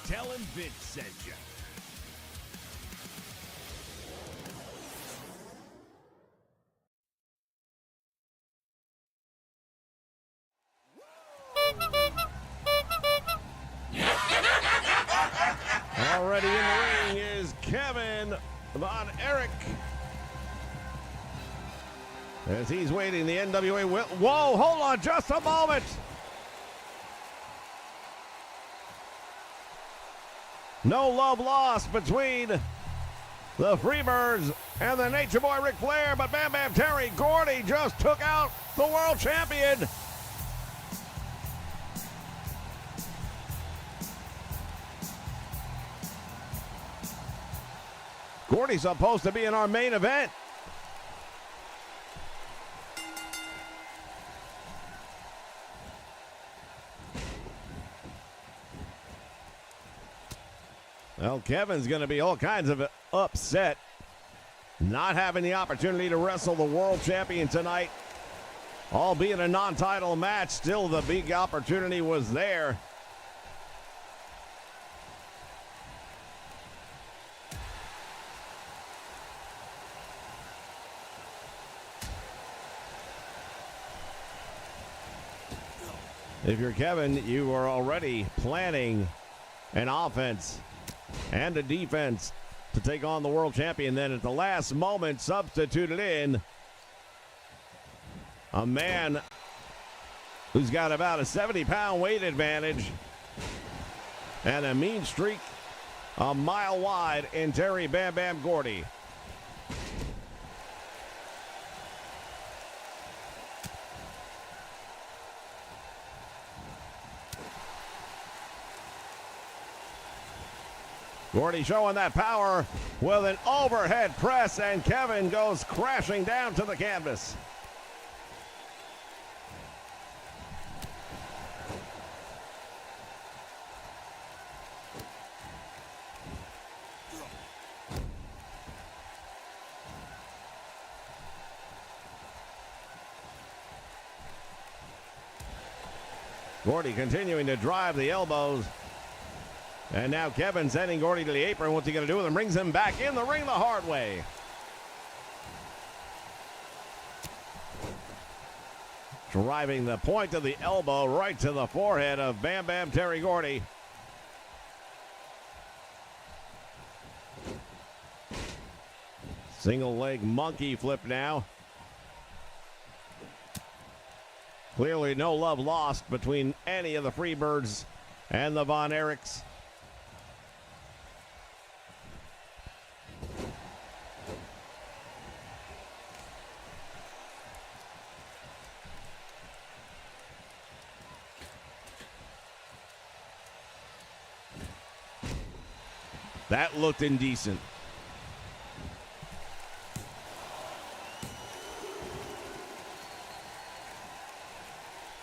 Tell him Vince sent you. Already in the ring is Kevin Von Erich. As he's waiting, the NWA will... Whoa, hold on just a moment. No love lost between the Freebirds and the Nature Boy Ric Flair, but Bam Bam Terry Gordy just took out the world champion. Gordy's supposed to be in our main event. Well, Kevin's going to be all kinds of upset not having the opportunity to wrestle the world champion tonight. Albeit a non-title match, still the big opportunity was there. If you're Kevin, you are already planning an offense and a defense to take on the world champion. Then at the last moment, substituted in a man who's got about a 70-pound weight advantage and a mean streak a mile wide in Terry Bam Bam Gordy. Gordy showing that power with an overhead press, and Kevin goes crashing down to the canvas. Gordy continuing to drive the elbows. And now Kevin sending Gordy to the apron. What's he going to do with him? Brings him back in the ring the hard way. Driving the point of the elbow right to the forehead of Bam Bam Terry Gordy. Single leg monkey flip now. Clearly no love lost between any of the Freebirds and the Von Erichs. That looked indecent.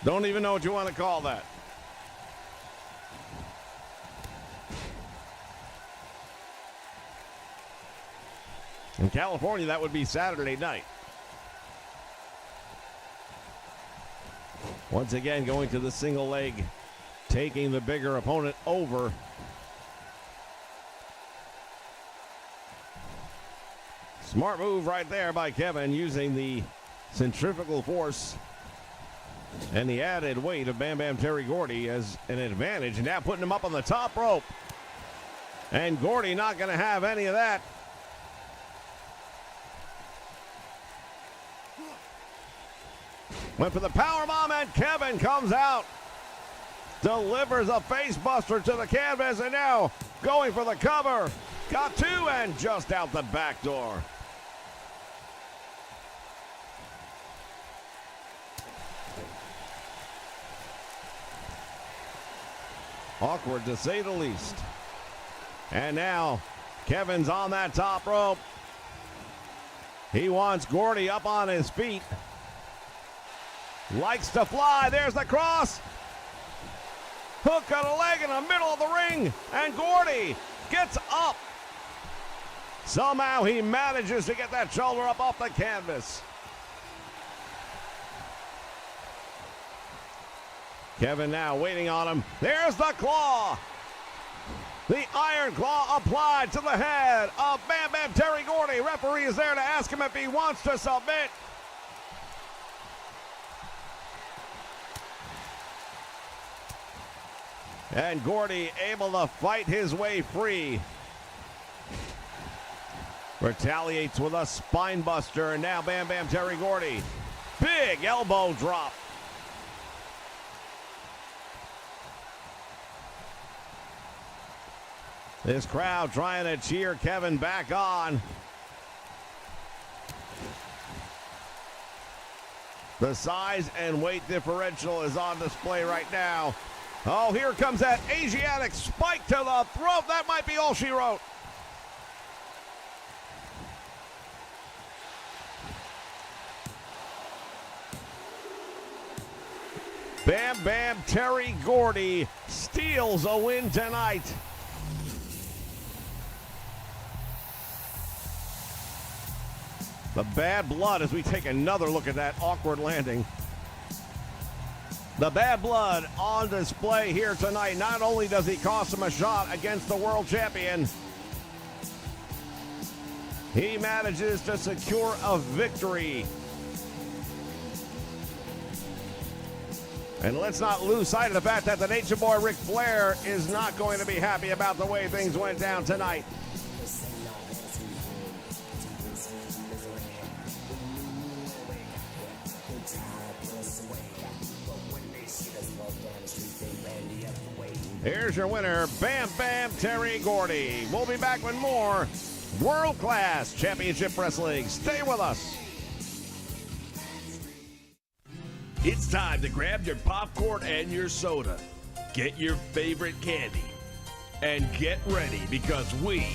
Don't even know what you want to call that. In California, that would be Saturday night. Once again, going to the single leg, taking the bigger opponent over. Smart move right there by Kevin, using the centrifugal force and the added weight of Bam Bam Terry Gordy as an advantage. And now putting him up on the top rope. And Gordy not going to have any of that. Went for the powerbomb, and Kevin comes out. Delivers a face buster to the canvas, and now going for the cover. Got two, and just out the back door. Awkward to say the least. And now Kevin's on that top rope. He wants Gordy up on his feet. Likes to fly. There's the cross. Hook on a leg in the middle of the ring. And Gordy gets up. Somehow he manages to get that shoulder up off the canvas. Kevin now waiting on him. There's the claw. The iron claw applied to the head of Bam Bam Terry Gordy. Referee is there to ask him if he wants to submit. And Gordy able to fight his way free. Retaliates with a spine buster. And now Bam Bam Terry Gordy. Big elbow drop. This crowd trying to cheer Kevin back on. The size and weight differential is on display right now. Oh, here comes that Asiatic spike to the throat. That might be all she wrote. Bam Bam Terry Gordy steals a win tonight. The bad blood as we take another look at that awkward landing. The bad blood on display here tonight. Not only does he cost him a shot against the world champion, he manages to secure a victory. And let's not lose sight of the fact that the Nature Boy Ric Flair is not going to be happy about the way things went down tonight. Here's your winner, Bam Bam Terry Gordy. We'll be back with more World Class Championship Wrestling. Stay with us. It's time to grab your popcorn and your soda. Get your favorite candy. And get ready because we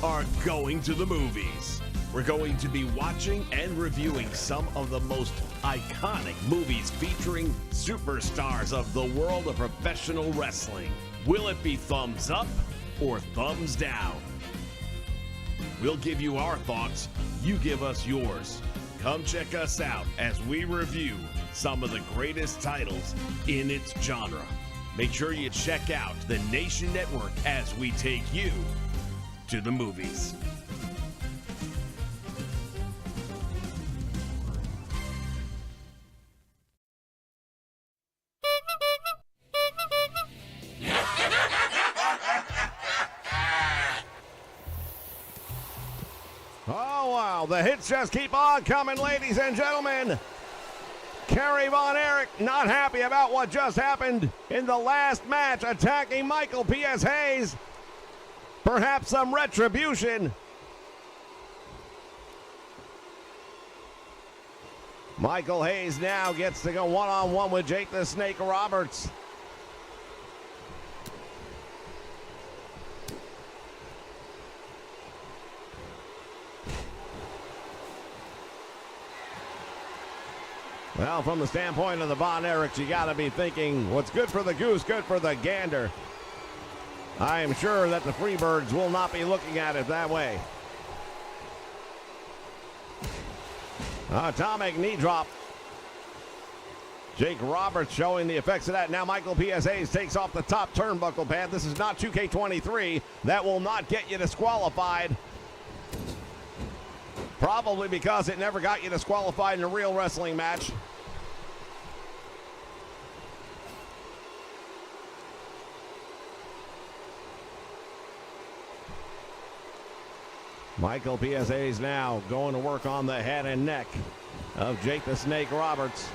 are going to the movies. We're going to be watching and reviewing some of the most iconic movies featuring superstars of the world of professional wrestling. Will it be thumbs up or thumbs down? We'll give you our thoughts, you give us yours. Come check us out as we review some of the greatest titles in its genre. Make sure you check out the Nation Network as we take you to the movies. Oh, wow. The hits just keep on coming, ladies and gentlemen. Kerry Von Erich not happy about what just happened in the last match, attacking Michael P.S. Hayes. Perhaps some retribution. Michael Hayes now gets to go one-on-one with Jake the Snake Roberts. Well, from the standpoint of the Von Erichs, you got to be thinking, what's good for the goose, good for the gander. I am sure that the Freebirds will not be looking at it that way. Atomic knee drop. Jake Roberts showing the effects of that. Now Michael P.S. Hayes takes off the top turnbuckle pad. This is not 2K23. That will not get you disqualified. Probably because it never got you disqualified in a real wrestling match. Michael P.S. Hayes now going to work on the head and neck of Jake the Snake Roberts.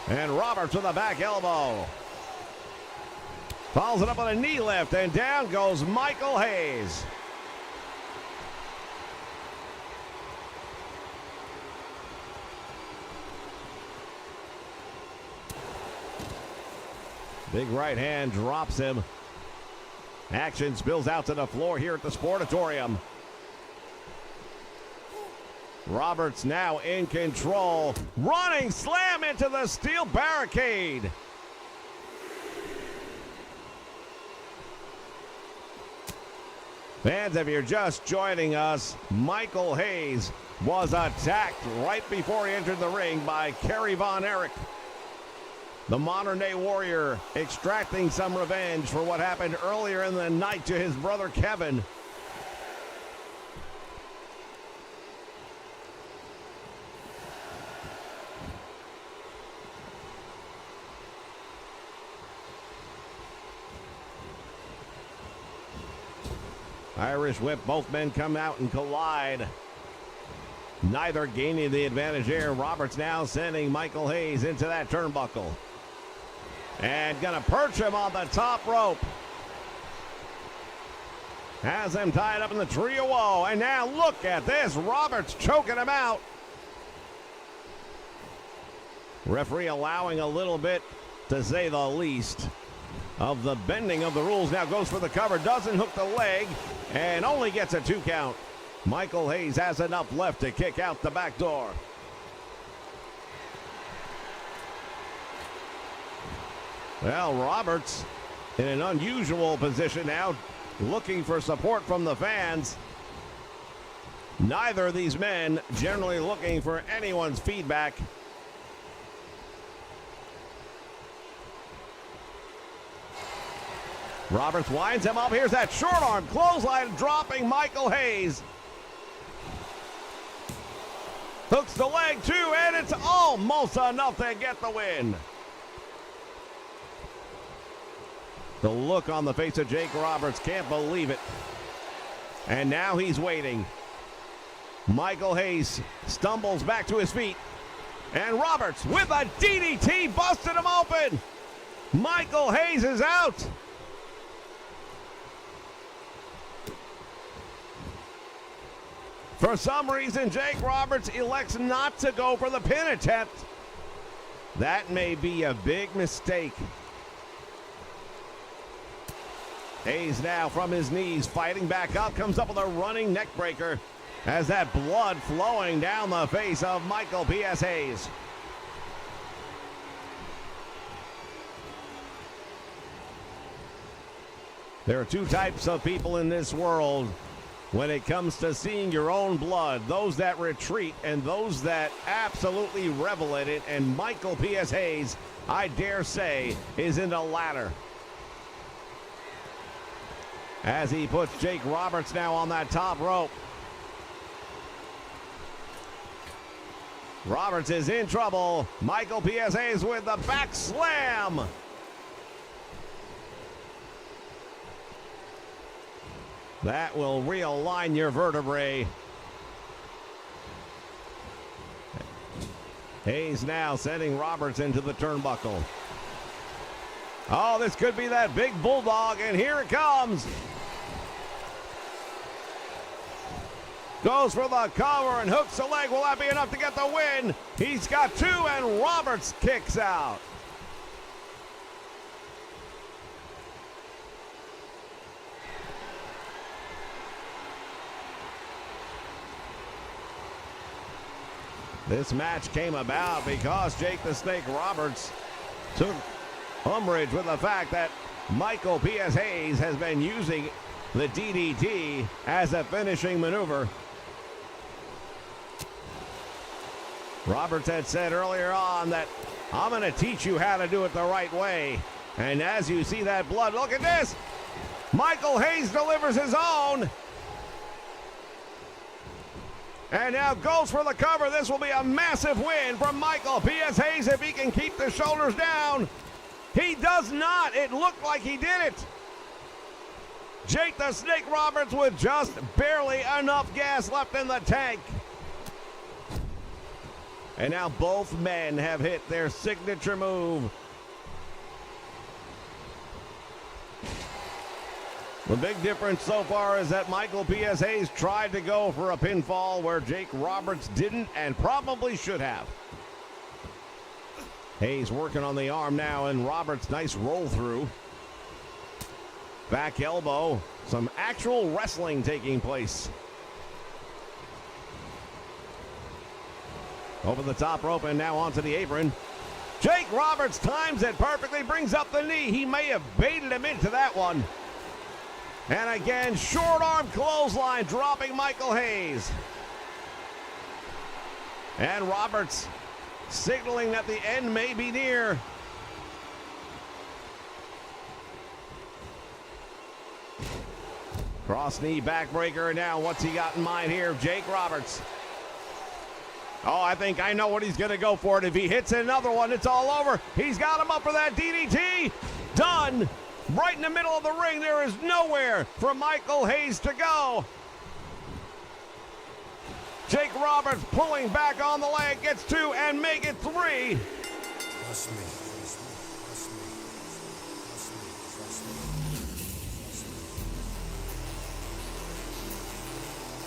And Roberts with a back elbow. Follows it up on a knee lift, and down goes Michael Hayes. Big right hand drops him. Action spills out to the floor here at the Sportatorium. Roberts now in control. Running slam into the steel barricade. Fans, if you're just joining us, Michael Hayes was attacked right before he entered the ring by Kerry Von Erich. The modern-day warrior extracting some revenge for what happened earlier in the night to his brother Kevin. Irish whip, both men come out and collide. Neither gaining the advantage here. Roberts now sending Michael Hayes into that turnbuckle. And gonna perch him on the top rope. Has him tied up in the tree of woe. And now look at this. Roberts choking him out. Referee allowing a little bit, to say the least, of the bending of the rules. Now goes for the cover. Doesn't hook the leg. And only gets a 2 count. Michael Hayes has enough left to kick out the back door. Well, Roberts in an unusual position now, looking for support from the fans. Neither of these men generally looking for anyone's feedback. Roberts winds him up. Here's that short arm clothesline dropping Michael Hayes. Hooks the leg too, and it's almost enough to get the win. The look on the face of Jake Roberts, can't believe it. And now he's waiting. Michael Hayes stumbles back to his feet. And Roberts with a DDT busted him open. Michael Hayes is out. For some reason, Jake Roberts elects not to go for the pin attempt. That may be a big mistake. Hayes now from his knees, fighting back up, comes up with a running neck breaker. as that blood flowing down the face of Michael P.S. Hayes. There are two types of people in this world when it comes to seeing your own blood, those that retreat and those that absolutely revel in it. And Michael P.S. Hayes, I dare say, is in the latter. As he puts Jake Roberts now on that top rope. Roberts is in trouble. Michael P.S. Hayes with the back slam. That will realign your vertebrae. Hayes now sending Roberts into the turnbuckle. Oh, this could be that big bulldog, and here it comes. Goes for the cover and hooks the leg. Will that be enough to get the win? He's got two, and Roberts kicks out. This match came about because Jake the Snake Roberts took umbrage with the fact that Michael P.S. Hayes has been using the DDT as a finishing maneuver. Roberts had said earlier on that I'm going to teach you how to do it the right way. And as you see that blood, look at this. Michael Hayes delivers his own. And now goes for the cover. This will be a massive win from Michael P.S. Hayes if he can keep the shoulders down. He does not. It looked like he did it. Jake the Snake Roberts with just barely enough gas left in the tank. And now both men have hit their signature move. The big difference so far is that Michael P.S. Hayes tried to go for a pinfall where Jake Roberts didn't and probably should have. Hayes working on the arm now, and Roberts nice roll through. Back elbow. Some actual wrestling taking place. Over the top rope and now onto the apron. Jake Roberts times it perfectly, brings up the knee. He may have baited him into that one. And again, short arm clothesline, dropping Michael Hayes. And Roberts signaling that the end may be near. Cross knee backbreaker. Now what's he got in mind here? Jake Roberts. Oh, I think I know what he's going to go for. If he hits another one, it's all over. He's got him up for that DDT. Done. Right in the middle of the ring. There is nowhere for Michael Hayes to go. Jake Roberts pulling back on the leg. Gets two and make it three. Trust me.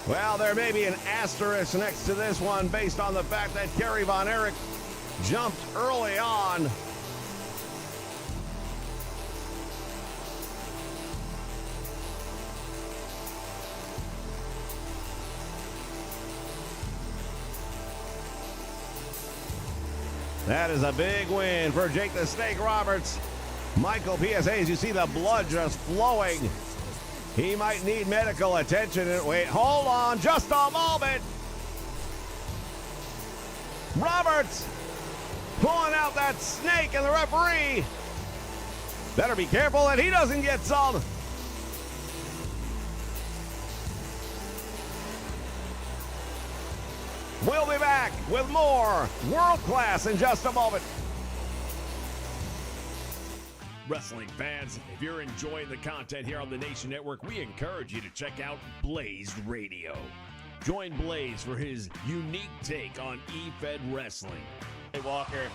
Well, there may be an asterisk next to this one based on the fact that Kerry Von Erich jumped early on. That is a big win for Jake the Snake Roberts. Michael P.S. Hayes, you see the blood just flowing. He might need medical attention. Wait, hold on just a moment. Roberts pulling out that snake, and the referee better be careful that he doesn't get some. We'll be back with more World Class in just a moment. Wrestling fans, if you're enjoying the content here on the Nation Network, we encourage you to check out Blazed Radio. Join Blaze for his unique take on E-Fed Wrestling. Hey, Walker.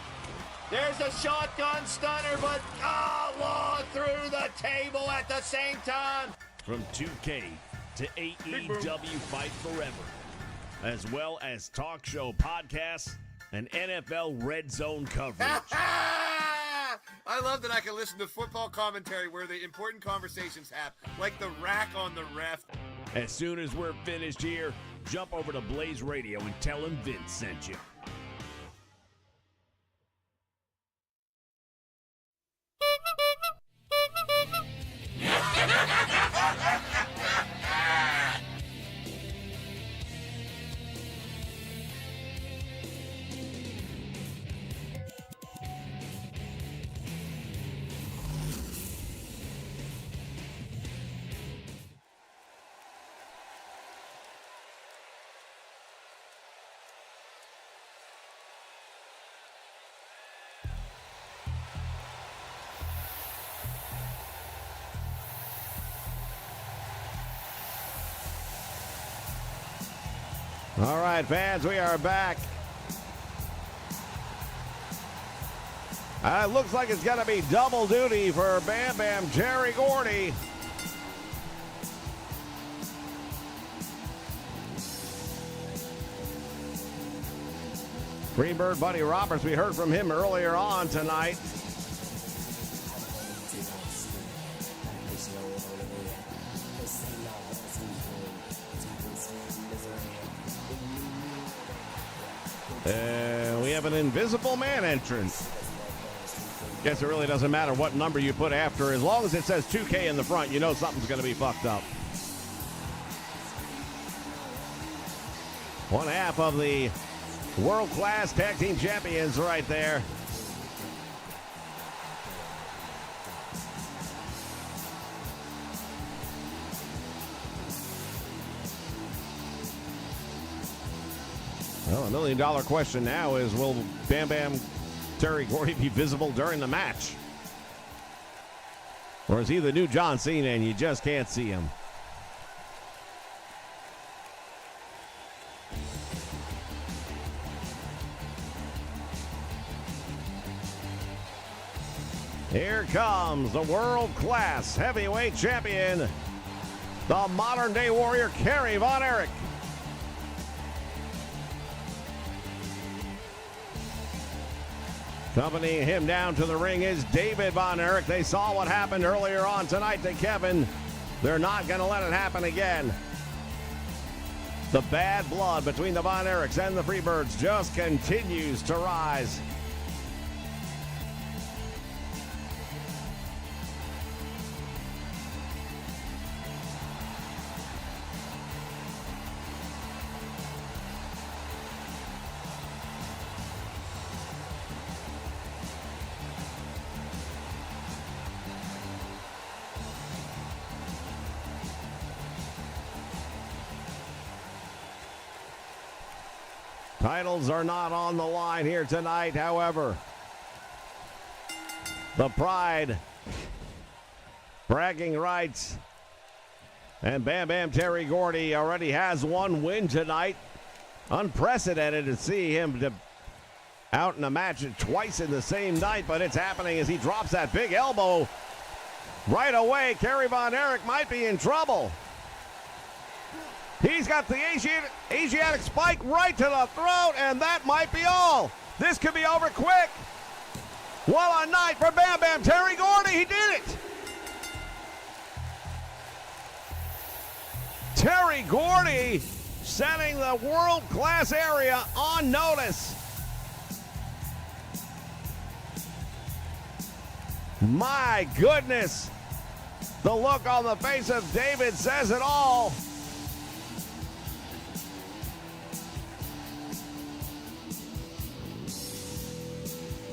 There's a shotgun stunner, but long through the table at the same time. From 2K to AEW Fight Forever, as well as talk show podcasts and NFL Red Zone coverage. I love that I can listen to football commentary where the important conversations happen, like the rack on the ref. As soon as we're finished here, jump over to Blaze Radio and tell him Vince sent you. All right, fans, we are back. It looks like it's going to be double duty for Bam Bam Terry Gordy. Freebird Buddy Roberts, we heard from him earlier on tonight. We have an Invisible Man entrance. Guess it really doesn't matter what number you put after. As long as it says 2K in the front, you know something's going to be fucked up. One half of the world-class tag team champions right there. Well, $1 million question now is, will Bam Bam Terry Gordy be visible during the match? Or is he the new John Cena and you just can't see him? Here comes the world-class heavyweight champion, the modern-day warrior, Kerry Von Erich. Accompanying him down to the ring is David Von Erich. They saw what happened earlier on tonight to Kevin. They're not going to let it happen again. The bad blood between the Von Erichs and the Freebirds just continues to rise. Titles are not on the line here tonight, however. The Pride, bragging rights, and Bam Bam Terry Gordy already has one win tonight. Unprecedented to see him out in a match twice in the same night, but it's happening as he drops that big elbow. Right away, Kerry Von Erich might be in trouble. He's got the Asiatic spike right to the throat, and that might be all. This could be over quick. What a night for Bam Bam Terry Gordy. He did it. Terry Gordy setting the world-class area on notice. My goodness. The look on the face of David says it all.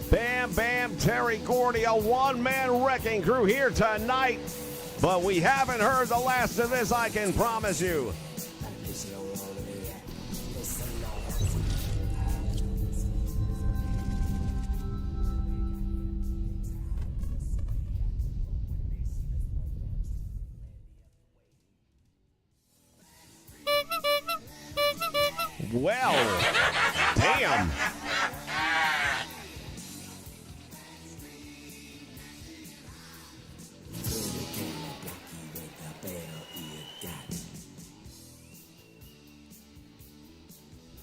Bam Bam Terry Gordy, a one-man wrecking crew here tonight. But we haven't heard the last of this, I can promise you. Well, damn.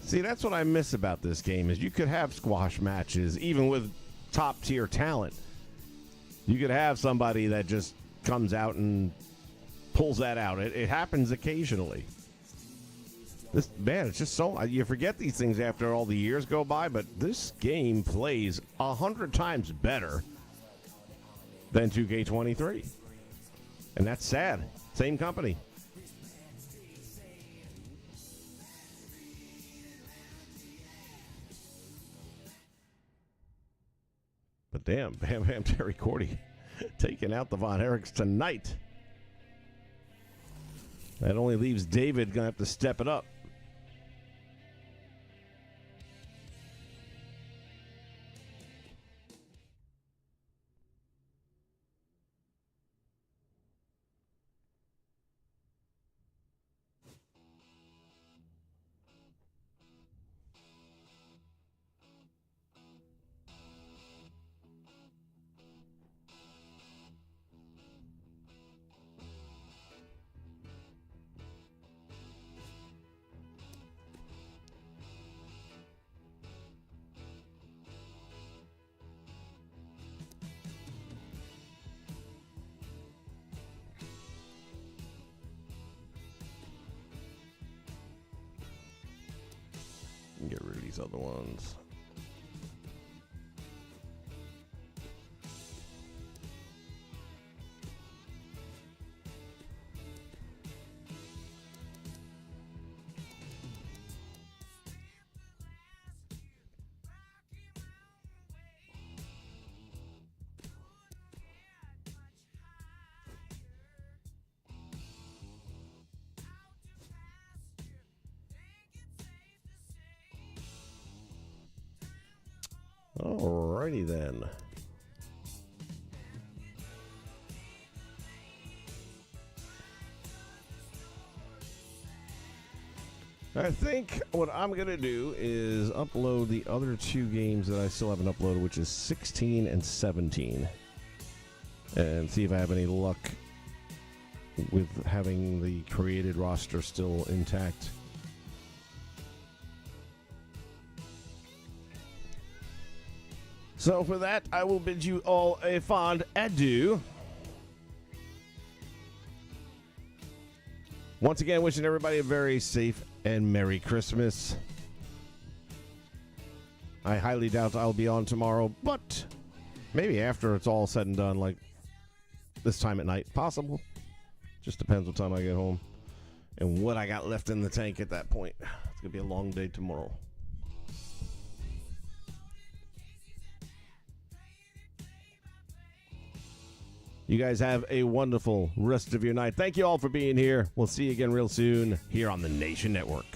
See, that's what I miss about this game, is you could have squash matches, even with top-tier talent. You could have somebody that just comes out and pulls that out. It happens occasionally. This man, it's just so you forget these things after all the years go by, but this game plays 100 times better than 2K23. And that's sad. Same company. But damn, Bam Bam Terry Cordy taking out the Von Erichs tonight. That only leaves David going to have to step it up. Get rid of these other ones. Alrighty then. I think what I'm going to do is upload the other two games that I still haven't uploaded, which is 16 and 17. And see if I have any luck with having the created roster still intact. So for that, I will bid you all a fond adieu. Once again, wishing everybody a very safe and Merry Christmas. I highly doubt I'll be on tomorrow, but maybe after it's all said and done, like this time at night. Possible. Just depends what time I get home and what I got left in the tank at that point. It's going to be a long day tomorrow. You guys have a wonderful rest of your night. Thank you all for being here. We'll see you again real soon here on the Nation Network.